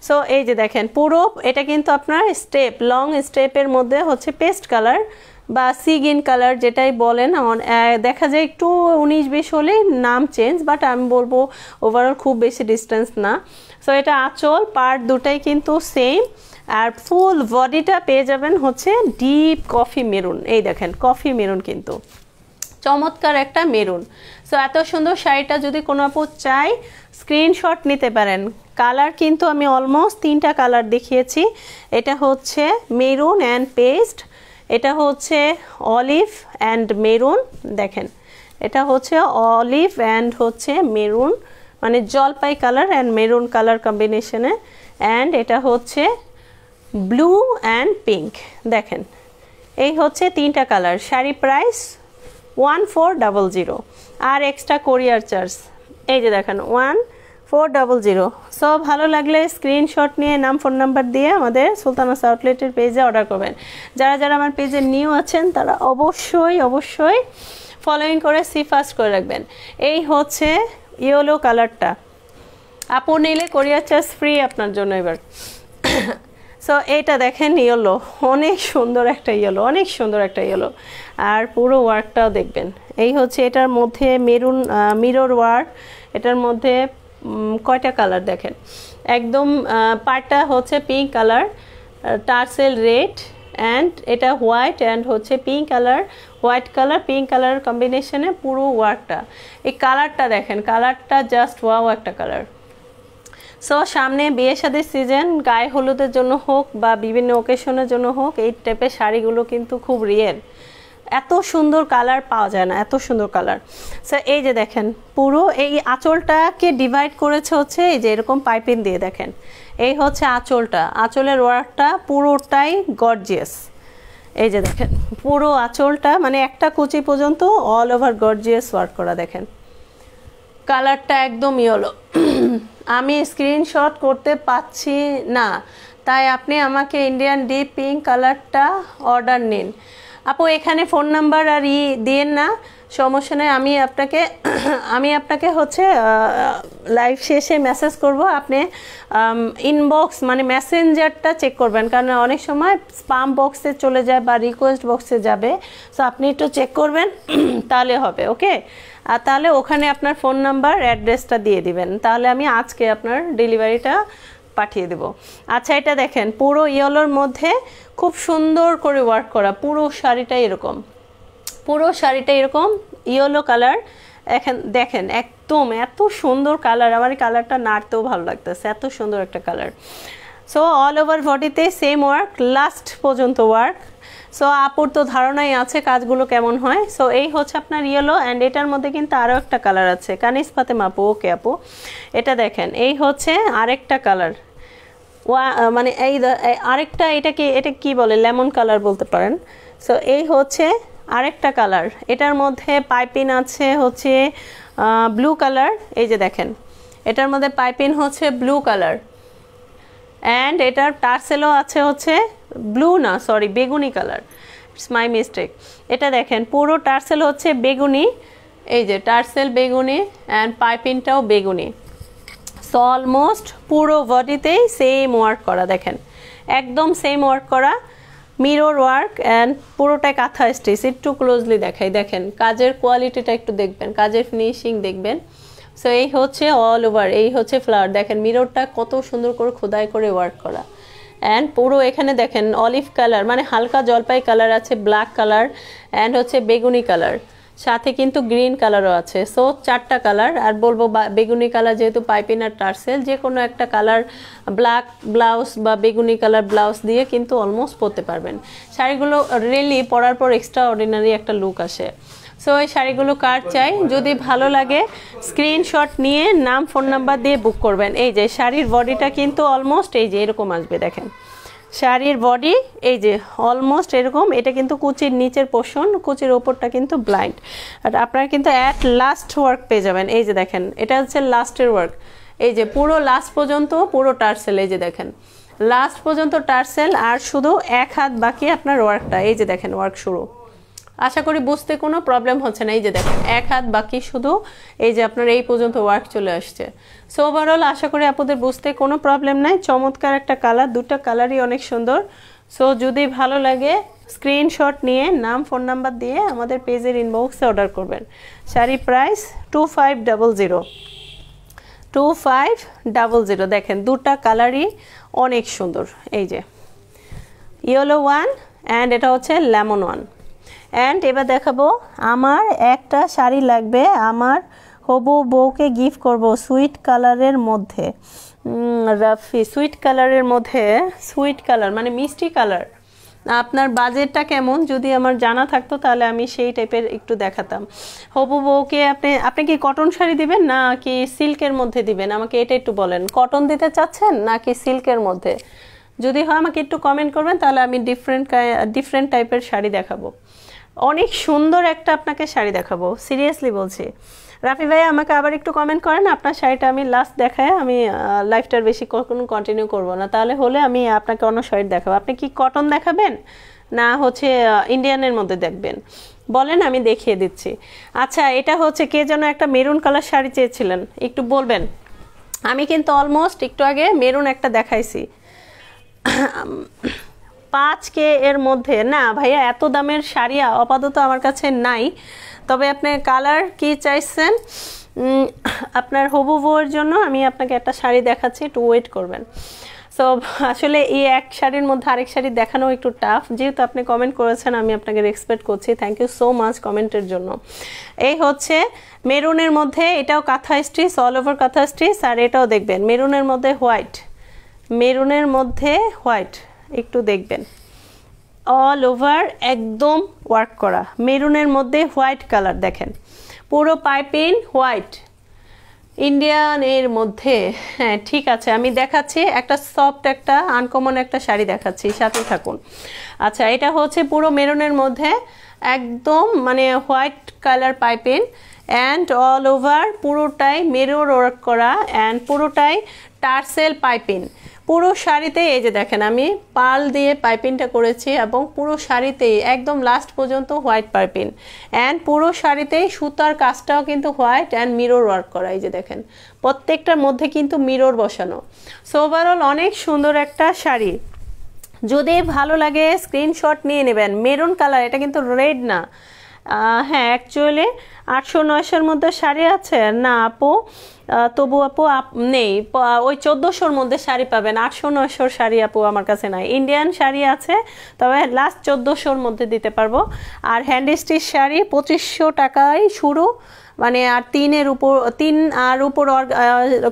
সো এই যে দেখেন পুরো এটা কিন্তু আপনার স্টেপ, লং স্টেপের মধ্যে হচ্ছে পেস্ট কালার বা সি গ্রিন কালার যেটাই বলেন। দেখা যায় একটু 19-20 হলেই নাম চেঞ্জ, বাট আমি বলবো ওভারঅল খুব বেশি ডিস্টেন্স না। সো এটা আঁচল পার্ট দুটাই কিন্তু সেম, আর ফুল বডিটা পেয়ে যাবেন হচ্ছে ডিপ কফি মেরুন। এই দেখেন কফি মেরুন, কিন্তু চমৎকার একটা মেরুন। সো এত সুন্দর শাড়িটা যদি কোনো আপু চাই স্ক্রিনশট নিতে পারেন। কালার কিন্তু আমি অলমোস্ট 3টা কালার দেখিয়েছি। এটা হচ্ছে মেরুন অ্যান্ড পেস্ট, এটা হচ্ছে অলিভ অ্যান্ড মেরুন। দেখেন এটা হচ্ছে অলিভ অ্যান্ড হচ্ছে মেরুন, মানে জলপাই কালার অ্যান্ড মেরুন কালার কম্বিনেশনে। অ্যান্ড এটা হচ্ছে ব্লু অ্যান্ড পিঙ্ক। দেখেন এই হচ্ছে 3টা কালার। শাড়ি প্রাইস 1400 আর এক্সট্রা কোরিয়ার চার্জ। এই যে দেখেন 1400। সো ভালো লাগলে স্ক্রিনশট নিয়ে নাম ফোন নাম্বার দিয়ে আমাদের সুলতানাস আউটলেটের পেজে অর্ডার করবেন। যারা যারা আমার পেজে নিউ আছেন তারা অবশ্যই অবশ্যই ফলোইং করে সি ফার্স্ট করে রাখবেন। এই হচ্ছে ইয়েলো কালারটা, আপু নিলে কোরিয়ার চার্জ ফ্রি আপনার জন্য এবার। সো এইটা দেখেন ইয়েলো, অনেক সুন্দর একটা ইয়েলো, অনেক সুন্দর একটা ইয়েলো। আর পুরো ওয়ার্কটাও দেখবেন। এই হচ্ছে এটার মধ্যে মেরুন মিরর ওয়ার্ক, এটার মধ্যে কয়টা কালার দেখেন, একদম পার্টটা হচ্ছে pink colour, tassel red and এটা হোয়াইট অ্যান্ড হচ্ছে pink colour, white colour pink colour কম্বিনেশনে পুরো ওয়ার্কটা। এই কালারটা দেখেন, কালারটা জাস্ট ওয়াও একটা কালার। সো সামনে বিয়ে শাদীর সিজন, গায়ে হলুদের জন্য হোক বা বিভিন্ন ওকেশনের জন্য হোক, এই টাইপের শাড়িগুলো কিন্তু খুব রিয়ের। এত সুন্দর কালার পাওয়া যায় না, এত সুন্দর কালার। সো এই যে দেখেন পুরো এই আঁচলটাকে ডিভাইড করেছে হচ্ছে এই যে এরকম পাইপিং দিয়ে। দেখেন এই হচ্ছে আঁচলটা, আঁচলের ওয়ার্কটা পুরোটাই গর্জিয়াস। এই যে দেখেন পুরো আঁচলটা মানে একটা কুচি পর্যন্ত অল ওভার গর্জিয়াস ওয়ার্ক করা। দেখেন কালারটা একদম ইয়েলো। আমি স্ক্রিনশট করতে পাচ্ছি না, তাই আপনি আমাকে ইন্ডিয়ান ডিপ পিঙ্ক কালারটা অর্ডার নিন। আপু এখানে ফোন নাম্বার আর দিয়েন না, সমস্যা নেই, আমি আপনাকে হচ্ছে লাইভ শেষে মেসেজ করব, আপনি ইনবক্স মানে মেসেঞ্জারটা চেক করবেন, কারণ অনেক সময় স্পাম বক্সে চলে যায় বা রিকোয়েস্ট বক্সে যাবে। সো আপনি একটু চেক করবেন, তাহলে হবে। ওকে, আর তাহলে ওখানে আপনার ফোন নাম্বার অ্যাড্রেসটা দিয়ে দিবেন, তাহলে আমি আজকে আপনার ডেলিভারিটা পাঠিয়ে দেব। আচ্ছা, এটা দেখেন পুরো ইয়েলোর মধ্যে খুব সুন্দর করে ওয়ার্ক করা, পুরো শাড়িটা এরকম, পুরো শাড়িটা এরকম ইয়েলো কালার। এখন দেখেন একদম এত সুন্দর কালার, আমার এই কালারটা নাড়তেও ভালো লাগতেছে, এত সুন্দর একটা কালার। সো অল ওভার বডিতে সেম ওয়ার্ক, লাস্ট পর্যন্ত ওয়ার্ক। সো আপুর তো ধারণাই আছে কাজগুলো কেমন হয়। সো এই হচ্ছে আপনার ইয়েলো, অ্যান্ড এটার মধ্যে কিন্তু আরও একটা কালার আছে। কানিস ফাতেমা আপু, ওকে আপু, এটা দেখেন এই হচ্ছে আরেকটা কালার, মানে এই আরেকটা, এটা কি বলে, লেমন কালার বলতে পারেন। সো এই হচ্ছে আরেকটা কালার, এটার মধ্যে পাইপিং আছে হচ্ছে ব্লু কালার। এই যে দেখেন এটার মধ্যে পাইপিং হচ্ছে ব্লু কালার, অ্যান্ড এটার টার্সেলও আছে হচ্ছে ব্লু না সরি বেগুনি কালার, ইটস মাই মিস্টেক। এটা দেখেন পুরো টার্সেল হচ্ছে বেগুনি, এই যে টার্সেল বেগুনি, অ্যান্ড পাইপিংটাও বেগুনি। সো অলমোস্ট পুরো বডিতেই সেম ওয়ার্ক করা, দেখেন একদম সেম ওয়ার্ক করা, মিরর ওয়ার্ক, অ্যান্ড পুরোটাই কাঁথা স্টিচ। একটু ক্লোজলি দেখাই, দেখেন কাজের কোয়ালিটিটা একটু দেখবেন, কাজের ফিনিশিং দেখবেন। সো এই হচ্ছে অল ওভার, এই হচ্ছে ফ্লাওয়ার, দেখেন মিররটা কত সুন্দর করে খোদাই করে ওয়ার্ক করা। অ্যান্ড পুরো এখানে দেখেন অলিভ কালার, মানে হালকা জলপাই কালার আছে, ব্ল্যাক কালার, অ্যান্ড হচ্ছে বেগুনি কালার, সাথে কিন্তু গ্রিন কালারও আছে। সো 4টা কালার, আর বলবো বেগুনি কালার যেহেতু পাইপিং আর টার্সেল, যে কোনো একটা কালার ব্ল্যাক ব্লাউজ বা বেগুনি কালার ব্লাউজ দিয়ে কিন্তু অলমোস্ট পরতে পারবেন। শাড়িগুলো রিয়েলি পরার পর এক্সট্রা অর্ডিনারি একটা লুক আসে। সো এই শাড়িগুলো কার চাই, যদি ভালো লাগে স্ক্রিনশট নিয়ে নাম ফোন নাম্বার দিয়ে বুক করবেন। এই যে শাড়ির বডিটা কিন্তু অলমোস্ট এই যে এরকম আসবে, দেখেন শাড়ির বডি এই যে অলমোস্ট এরকম, এটা কিন্তু কুচির নিচের পোর্শন, কুচির ওপরটা কিন্তু ব্লাইন্ড। আর আপনারা কিন্তু অ্যাট লাস্ট ওয়ার্ক পেয়ে যাবেন। এই যে দেখেন এটা হচ্ছে লাস্টের ওয়ার্ক, এই যে পুরো লাস্ট পর্যন্ত পুরো টার্সেল, এই যে দেখেন লাস্ট পর্যন্ত টার্সেল, আর শুধু এক হাত বাকি আপনার ওয়ার্কটা। এই যে দেখেন ওয়ার্ক শুরু, আশা করি বুঝতে কোনো প্রবলেম হচ্ছে না। এই যে দেখেন এক হাত বাকি শুধু, এই যে আপনার এই পর্যন্ত ওয়ার্ক চলে আসছে। সো ওভারঅল আশা করি আপনাদের বুঝতে কোনো প্রবলেম নাই। চমৎকার একটা কালার, দুটো কালারই অনেক সুন্দর। সো যদি ভালো লাগে স্ক্রিনশট নিয়ে নাম ফোন নাম্বার দিয়ে আমাদের পেজের ইনবক্সে অর্ডার করবেন। শাড়ি প্রাইস 2500, 2500। দেখেন দুটা কালারই অনেক সুন্দর, এই যে ইয়েলো ওয়ান, অ্যান্ড এটা হচ্ছে লেমন ওয়ান। অ্যান্ড এবার দেখাবো আমার একটা শাড়ি লাগবে, আমার হবু বউকে গিফট করব সুইট কালারের মধ্যে, রাফি সুইট কালারের মধ্যে, সুইট কালার মানে মিষ্টি কালার। আপনার বাজেটটা কেমন যদি আমার জানা থাকতো তাহলে আমি সেই টাইপের একটু দেখাতাম। হবু বউকে আপনি কি কটন শাড়ি দিবেন না কি সিল্কের মধ্যে দিবেন, আমাকে এটা একটু বলেন। কটন দিতে চাচ্ছেন নাকি সিল্কের মধ্যে? যদি হয় আমাকে একটু কমেন্ট করবেন, তাহলে আমি ডিফারেন্ট টাইপের শাড়ি দেখাবো। অনেক সুন্দর একটা আপনাকে শাড়ি দেখাবো, সিরিয়াসলি বলছি। রাফি ভাই আমাকে আবার একটু কমেন্ট করেন আপনার শাড়িটা, আমি লাস্ট দেখায় আমি লাইফটার বেশি কখনো কন্টিনিউ করব না, তাহলে হলে আমি আপনাকে অন্য শাড়ি দেখাবো। আপনি কি কটন দেখাবেন না হচ্ছে ইন্ডিয়ানের মধ্যে দেখবেন বলেন, আমি দেখিয়ে দিচ্ছি। আচ্ছা, এটা হচ্ছে কে যেন একটা মেরুন কালার শাড়ি চেয়েছিলেন, একটু বলবেন। আমি কিন্তু অলমোস্ট একটু আগে মেরুন একটা দেখাইছি। 5K এর মধ্যে না ভাইয়া, এত দামের শাড়ি আপাতত আমার কাছে নাই। তবে আপনি কালার কি চাইছেন আপনার হবু বউয়ের জন্য আমি আপনাকে একটা শাড়ি দেখাচ্ছি, একটু ওয়েট করবেন। সো আসলে এই এক শাড়ির মধ্যে আরেক শাড়ি দেখানো একটু টাফ, যেহেতু আপনি কমেন্ট করেছেন আমি আপনাকে রেসপেক্ট করছি, থ্যাংক ইউ সো মাচ কমেন্টের জন্য। এই হচ্ছে মেরুনের মধ্যে, এটাও কাঁথা স্টিচ, অল ওভার কাঁথা স্টিচ, আর এটাও দেখবেন মেরুনের মধ্যে হোয়াইট, মেরুনের মধ্যে হোয়াইট, একটু দেখবেন অল ওভার একদম ওয়ার্ক করা, মেরুনের মধ্যে হোয়াইট কালার, দেখেন পুরো পাইপিং হোয়াইট, ইন্ডিয়ান এর মধ্যে। হ্যাঁ ঠিক আছে, আমি দেখাচ্ছি একটা সফট একটা আনকমন একটা শাড়ি দেখাচ্ছি, সাথে থাকুন। আচ্ছা, এটা হচ্ছে পুরো মেরুনের মধ্যে একদম মানে white colour piping, and all over পুরোটাই মেরুর ওয়ার্ক করা, অ্যান্ড পুরোটাই টার্সেল পাইপিং, পুরো শাড়িতে এই যে দেখেন আমি পার্ল দিয়ে পাইপিংটা করেছি এবং পুরো শাড়িতেই একদম লাস্ট পর্যন্ত হোয়াইট পাইপিং অ্যান্ড পুরো শাড়িতেই সুতার কাজটাও কিন্তু হোয়াইট অ্যান্ড মিরর ওয়ার্ক করা। এই যে দেখেন প্রত্যেকটার মধ্যে কিন্তু মিরর বসানো। সো ওভারঅল অনেক সুন্দর একটা শাড়ি। যদি ভালো লাগে স্ক্রিনশট নিয়ে নেবেন। মেরুন কালার, এটা কিন্তু রেড না। হ্যাঁ অ্যাকচুয়ালি 800-900-র মধ্যে শাড়ি আছে না আপু? তবু আপু নেই, ওই 1400-র মধ্যে শাড়ি পাবেন। 800-900-র শাড়ি আপু আমার কাছে নাই। ইন্ডিয়ান শাড়ি আছে, তবে লাস্ট 1400-র মধ্যে দিতে পারবো। আর হ্যান্ড স্টিচ শাড়ি 2500 টাকায় শুরু, মানে আর 3 আর উপর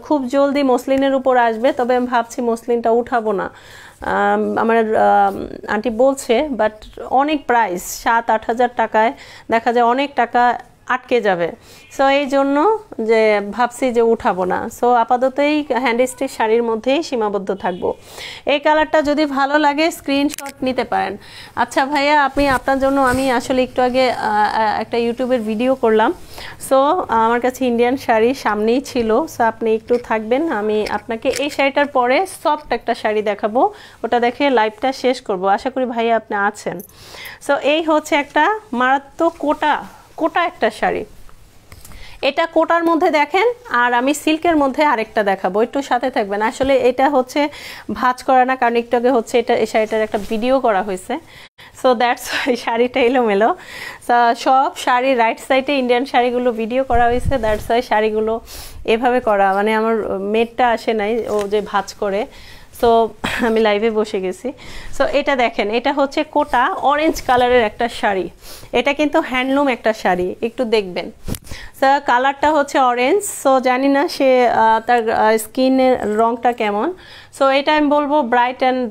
খুব জলদি মসলিনের উপর আসবে। তবে আমি ভাবছি মসলিনটা উঠাবো না, আমার আন্টি বলছে, বাট অনেক প্রাইস 7-8 হাজার টাকায় দেখা যায় অনেক টাকা আটকে যাবে। সো এই জন্য যে ভাবছি যে উঠাবো না। সো আপাতত এই হ্যান্ড স্টিচ শাড়ির মধ্যেই সীমাবদ্ধ থাকবো। এই কালারটা যদি ভালো লাগে স্ক্রিনশট নিতে পারেন। আচ্ছা ভাইয়া, আপনার জন্য আমি আসলে একটু আগে একটা ইউটিউবের ভিডিও করলাম। সো আমার কাছে ইন্ডিয়ান শাড়ি সামনেই ছিল। সো আপনি একটু থাকবেন, আমি আপনাকে এই শাড়িটার পরে সফট একটা শাড়ি দেখাবো, ওটা দেখে লাইভটা শেষ করব। আশা করি ভাইয়া আপনি আছেন। সো এই হচ্ছে একটা মারাত্মক কোটা একটা শাড়ি। এটা কোটার মধ্যে দেখেন, আর আমি সিল্কের মধ্যে আরেকটা দেখাবো, একটু সাথে থাকবেন। আসলে এটা হচ্ছে ভাঁজ করা না, কারণ একটু আগে হচ্ছে এই শাড়িটার একটা ভিডিও করা হয়েছে। সো দ্যাটস শাড়িটা এলোমেলো। সব শাড়ি রাইট সাইডে ইন্ডিয়ান শাড়িগুলো ভিডিও করা হয়েছে, দ্যাটস ওয়াই শাড়িগুলো এভাবে করা। মানে আমার মেটটা আসে নাই, ও যে ভাঁজ করে। সো আমি লাইভে বসে গেছি। সো এটা দেখেন, এটা হচ্ছে কোটা অরেঞ্জ কালারের একটা শাড়ি। এটা কিন্তু হ্যান্ডলুম একটা শাড়ি, একটু দেখবেন। সো কালারটা হচ্ছে অরেঞ্জ। সো জানি না সে তার স্কিনের রংটা কেমন। সো এটা আমি বলবো ব্রাইট অ্যান্ড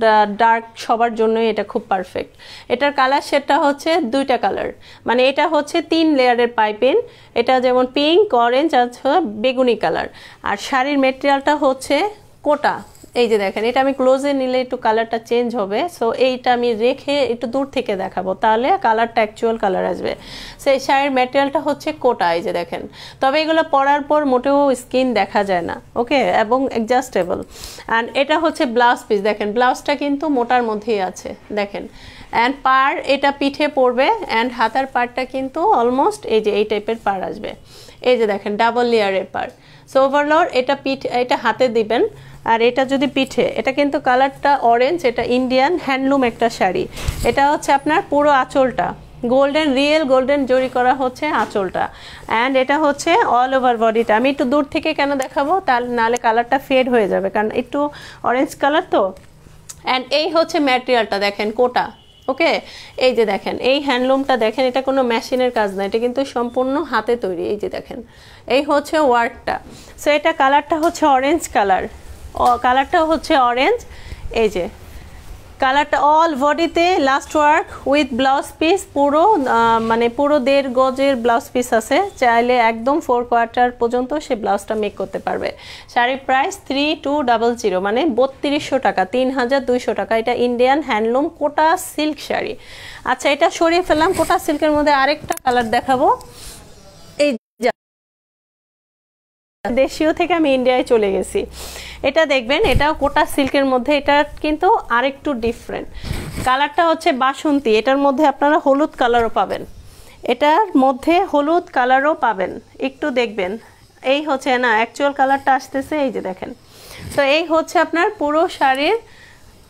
ডার্ক সবার জন্যই এটা খুব পারফেক্ট। এটার কালার শেডটা হচ্ছে 2টা কালার, মানে এটা হচ্ছে 3 লেয়ারের পাইপিং। এটা যেমন পিঙ্ক, অরেঞ্জ আর বেগুনি কালার। আর শাড়ির মেটেরিয়ালটা হচ্ছে কোটা। এই যে দেখেন, এটা আমি ক্লোজে নিলে একটু কালারটা চেঞ্জ হবে। সো এইটা আমি রেখে একটু দূর থেকে দেখাবো, তাহলে কালারটা অ্যাকচুয়াল কালার আসবে। সেই শাড়ির ম্যাটেরিয়ালটা হচ্ছে কোটা, এই যে দেখেন। তবে এগুলো পরার পর মোটেও স্কিন দেখা যায় না, ওকে, এবং অ্যাডজাস্টেবল। অ্যান্ড এটা হচ্ছে ব্লাউজ পিস। দেখেন ব্লাউজটা কিন্তু মোটার মধ্যেই আছে, দেখেন। অ্যান্ড পার এটা পিঠে পড়বে, অ্যান্ড হাতার পারটা কিন্তু অলমোস্ট এই যে এই টাইপের পার আসবে। এই যে দেখেন ডাবল লেয়ারের পার। সো ওভারঅল এটা হাতে দিবেন, আর এটা যদি পিঠে, এটা কিন্তু কালারটা অরেঞ্জ। এটা ইন্ডিয়ান হ্যান্ডলুম একটা শাড়ি। এটা হচ্ছে আপনার পুরো আঁচলটা গোল্ডেন, রিয়েল গোল্ডেন জরি করা হচ্ছে আঁচলটা। অ্যান্ড এটা হচ্ছে অল ওভার বডিটা। আমি একটু দূর থেকে কেন দেখাবো, তাহলে নাহলে কালারটা ফেড হয়ে যাবে, কারণ একটু অরেঞ্জ কালার তো। অ্যান্ড এই হচ্ছে ম্যাটেরিয়ালটা দেখেন, কোটা, ওকে। এই যে দেখেন এই হ্যান্ডলুমটা দেখেন, এটা কোনো মেশিনের কাজ না, এটা কিন্তু সম্পূর্ণ হাতে তৈরি। এই যে দেখেন এই হচ্ছে ওয়ার্কটা। সো এটা কালারটা হচ্ছে অরেঞ্জ কালার, কালারটা হচ্ছে অরেঞ্জ। এই যে কালারটা অল বডিতে last work with blouse piece, পুরো মানে পুরো 1.5 গজের ব্লাউজ পিস আছে। চাইলে একদম 4 কোয়ার্টার পর্যন্ত সে ব্লাউজটা মেক করতে পারবে। শাড়ির প্রাইস 3200, মানে 3200 টাকা, 3200 টাকা। এটা ইন্ডিয়ান হ্যান্ডলুম কোটা সিল্ক শাড়ি। আচ্ছা এটা সরিয়ে ফেললাম। কোটা সিল্কের মধ্যে আরেকটা কালার দেখাবো। এই দেশীয় থেকে আমি ইন্ডিয়ায় চলে গেছি। এটা দেখবেন, এটাও কোটা সিল্কের মধ্যে। এটা কিন্তু আরেকটু ডিফারেন্ট। কালারটা হচ্ছে বাসন্তী। এটার মধ্যে আপনারা হলুদ কালারও পাবেন, এটার মধ্যে হলুদ কালারও পাবেন, একটু দেখবেন। এই হচ্ছে না অ্যাকচুয়াল কালারটা আসতেছে, এই যে দেখেন। তো এই হচ্ছে আপনার পুরো শাড়ির,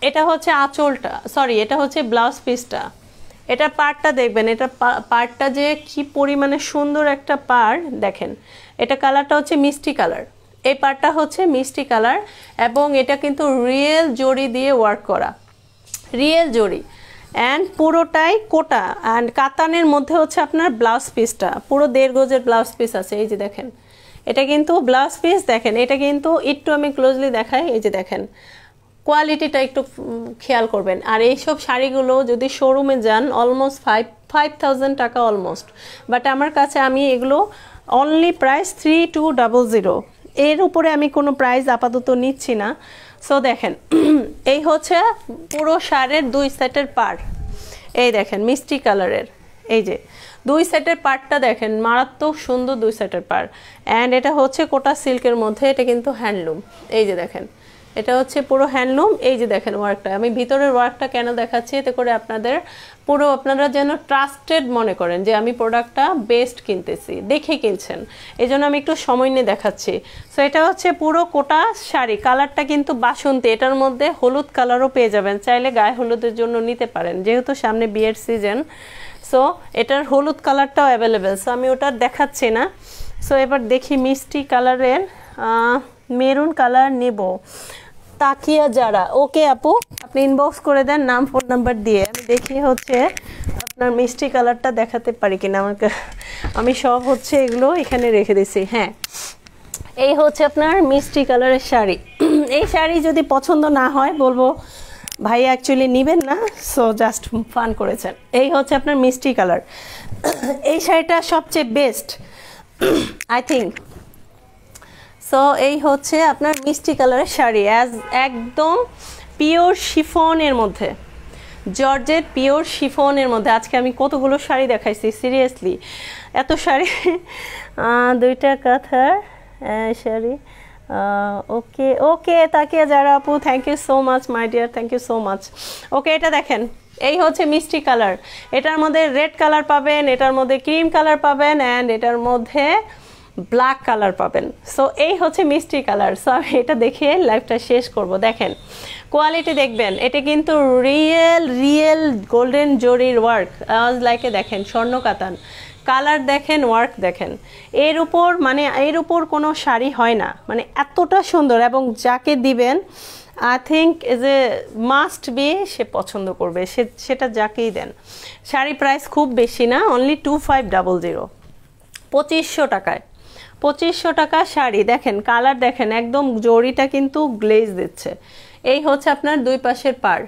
এটা হচ্ছে আঁচলটা, সরি এটা হচ্ছে ব্লাউজ পিসটা। এটা পাড়টা দেখবেন, এটা পাড়টা যে কি পরিমাণে সুন্দর একটা পাড় দেখেন। এটা কালারটা হচ্ছে মিষ্টি কালার, এই পাড়টা হচ্ছে মিষ্টি কালার, এবং এটা কিন্তু রিয়েল জরি দিয়ে ওয়ার্ক করা, রিয়েল জরি। অ্যান্ড পুরোটাই কোটা, অ্যান্ড কাতানের মধ্যে হচ্ছে আপনার ব্লাউজ পিসটা, পুরো 1.5 গজের ব্লাউজ পিস আছে। এই যে দেখেন এটা কিন্তু ব্লাউজ পিস, দেখেন এটা কিন্তু একটু আমি ক্লোজলি দেখাই। এই যে দেখেন কোয়ালিটিটা একটু খেয়াল করবেন। আর এইসব শাড়িগুলো যদি শোরুমে যান অলমোস্ট 5000 টাকা অলমোস্ট, বাট আমার কাছে আমি এগুলো অনলি প্রাইস 3200। এর উপরে আমি কোনো প্রাইস আপাতত নিচ্ছি না। সো দেখেন এই হচ্ছে পুরো শাড়ির 2 সেটের পার। এই দেখেন মিষ্টি কালারের, এই যে 2 সেটের পারটা দেখেন, মারাত্মক সুন্দর 2 সেটের পার। অ্যান্ড এটা হচ্ছে কোটা সিল্কের মধ্যে, এটা কিন্তু হ্যান্ডলুম। এই যে দেখেন এটা হচ্ছে পুরো হ্যান্ডলুম। এই যে দেখেন ওয়ার্কটা, আমি ভিতরের ওয়ার্কটা কেন দেখাচ্ছি, এতে করে আপনাদের পুরো আপনারা যেন ট্রাস্টেড মনে করেন যে আমি প্রোডাক্টটা বেস্ট কিনতেছি, দেখে কিনছেন, এই জন্য আমি একটু সময় নিয়ে দেখাচ্ছি। সো এটা হচ্ছে পুরো কোটা শাড়ি, কালারটা কিন্তু বাসন্তী, এটার মধ্যে হলুদ কালারও পেয়ে যাবেন, চাইলে গায়ে হলুদের জন্য নিতে পারেন, যেহেতু সামনে বিয়ের সিজন। সো এটার হলুদ কালারটাও অ্যাভেলেবেল, সো আমি ওটা দেখাচ্ছি না। সো এবার দেখি মিষ্টি কালারের মেরুন কালার নেব, তাকিয়া যারা। ওকে আপু, আপনি ইনবক্স করে দেন নাম ফোন নাম্বার দিয়ে, আমি দেখি হচ্ছে আপনার মিষ্টি কালারটা দেখাতে পারি কিনা। আমাকে আমি সব হচ্ছে এগুলো এখানে রেখে দিছি। হ্যাঁ, এই হচ্ছে আপনার মিষ্টি কালারের শাড়ি। এই শাড়ি যদি পছন্দ না হয় বলবো ভাই অ্যাকচুয়ালি নেবেন না, সো জাস্ট ফান করেছেন। এই হচ্ছে আপনার মিষ্টি কালার, এই শাড়িটা সবচেয়ে বেস্ট আই থিঙ্ক। সো এই হচ্ছে আপনার মিষ্টি কালারের শাড়ি, একদম পিওর শিফনের মধ্যে, জর্জেট পিওর শিফনের মধ্যে। আজকে আমি কতগুলো শাড়ি দেখাইছি, সিরিয়াসলি এত শাড়ি। দুইটা কাঁথার শাড়ি। ওকে ওকে, তাকিয়া যারা আপু, thank you so much my dear, thank you so much. Okay, এটা দেখেন, এই হচ্ছে মিষ্টি কালার, এটার মধ্যে রেড কালার পাবেন, এটার মধ্যে ক্রিম কালার পাবেন, অ্যান্ড এটার মধ্যে ব্ল্যাক কালার পাবেন। সো এই হচ্ছে মিষ্টি কালার। সো আমি এটা দেখে লাইভটা শেষ করব। দেখেন কোয়ালিটি দেখবেন, এটা কিন্তু রিয়েল গোল্ডেন জরির ওয়ার্ক, লাইকে দেখেন স্বর্ণ কাতান, কালার দেখেন, ওয়ার্ক দেখেন, এর উপর কোনো শাড়ি হয় না, মানে এতটা সুন্দর। এবং যাকে দিবেন I think as a must be, সে পছন্দ করবে, সেটা যাকেই দেন। শাড়ি প্রাইস খুব বেশি না, অনলি 2500, 2500 টাকায়, 2500 টাকা শাড়ি। দেখেন কালার দেখেন, একদম জরিটা কিন্তু গ্লেজ দিচ্ছে। এই হচ্ছে আপনার দুই পাশের পাড়,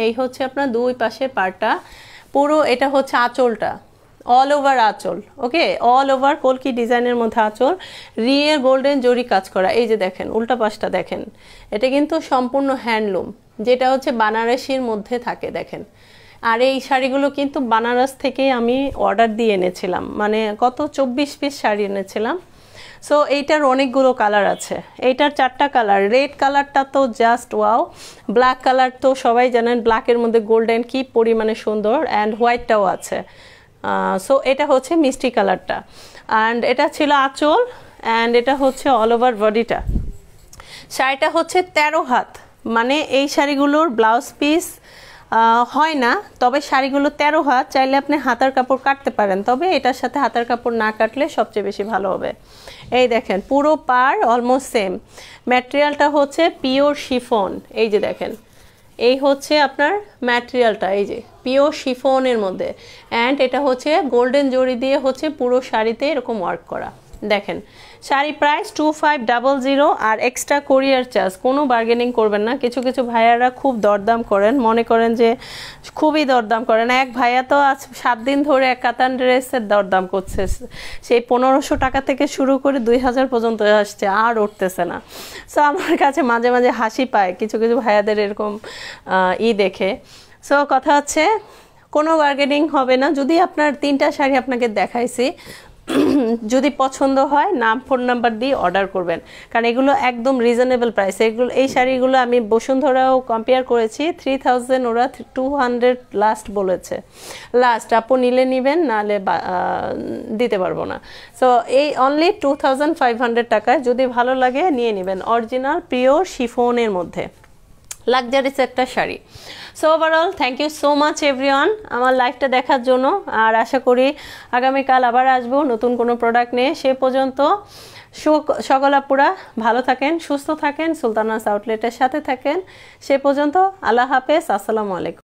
এই হচ্ছে আপনার দুই পাশের পাড়টা পুরো, এটা হচ্ছে আঁচলটা, অল ওভার আঁচল। ওকে, অল ওভার কলকি ডিজাইনের মধ্যে আঁচল, রিয়েল গোল্ডেন জরি কাজ করা। এই যে দেখেন উল্টা পাশটা দেখেন, এটা কিন্তু সম্পূর্ণ হ্যান্ডলুম, যেটা হচ্ছে বানারসির মধ্যে থাকে দেখেন। আর এই শাড়িগুলো কিন্তু বানারস থেকে আমি অর্ডার দিয়ে এনেছিলাম, মানে কত 24 পিস শাড়ি এনেছিলাম। সো এইটার অনেকগুলো কালার আছে, এইটার 4টা কালার। রেড কালারটা তো জাস্ট ওয়াও, ব্ল্যাক কালার তো সবাই জানেন, ব্ল্যাকের মধ্যে গোল্ডেন কি পরিমাণে সুন্দর, অ্যান্ড হোয়াইটটাও আছে। সো এটা হচ্ছে মিষ্টি কালারটা, অ্যান্ড এটা ছিল আঁচল, অ্যান্ড এটা হচ্ছে অল ওভার বডিটা। শাড়িটা হচ্ছে 13 হাত, মানে এই শাড়িগুলোর ব্লাউজ পিস হয় না, তবে শাড়িগুলো 13 হাত, চাইলে আপনি হাতার কাপড় কাটতে পারেন, তবে এটার সাথে হাতার কাপড় না কাটলে সবচেয়ে বেশি ভালো হবে। এই দেখেন পুরো পার অলমোস্ট সেম, ম্যাটেরিয়ালটা হচ্ছে পিওর শিফন। এই যে দেখেন, এই হচ্ছে আপনার ম্যাটেরিয়ালটা, এই যে পিওর শিফনের মধ্যে, অ্যান্ড এটা হচ্ছে গোল্ডেন জরি দিয়ে হচ্ছে পুরো শাড়িতে এরকম ওয়ার্ক করা। দেখেন শাড়ি প্রাইস 2500, আর এক্সট্রা কোরিয়ার চার্জ। কোনো বার্গেনিং করবেন না, কিছু কিছু ভাইয়ারা খুব দরদাম করেন, মনে করেন যে খুবই দরদাম করেন। এক ভাইয়া তো আজ 7 দিন ধরে এক কাতান ড্রেসের দরদাম করছে, সেই 1500 টাকা থেকে শুরু করে 2000 পর্যন্ত আসছে, আর উঠতেছে না। সো আমার কাছে মাঝে মাঝে হাসি পায় কিছু কিছু ভাইয়াদের এরকম দেখে। সো কথা হচ্ছে কোনো বার্গেনিং হবে না। যদি আপনার 3টা শাড়ি আপনাকে দেখাইছি, যদি পছন্দ হয় নাম ফোন নাম্বার দিয়ে অর্ডার করবেন, কারণ এগুলো একদম রিজনেবল প্রাইস। এই শাড়িগুলো আমি বসুন্ধরাও কম্পেয়ার করেছি, 3000, ওরা 200 লাস্ট বলেছে। লাস্ট আপু নিলে নিবেন, নাহলে দিতে পারবো না। সো এই অনলি 2500 টাকায় যদি ভালো লাগে নিয়ে নেবেন, অরিজিনাল পিওর শিফনের মধ্যে লাক্সারিস একটা sari. So overall thank you so much everyone আমার লাইভটা দেখার জন্য, আর আশা করি আগামীকাল আবার আসবো নতুন কোনো প্রোডাক্ট নিয়ে। সে পর্যন্ত সকল আপুরা ভালো থাকেন, সুস্থ থাকেন, সুলতানাস আউটলেটের সাথে থাকেন। সে পর্যন্ত আল্লাহ হাফেজ, আসসালামু আলাইকুম।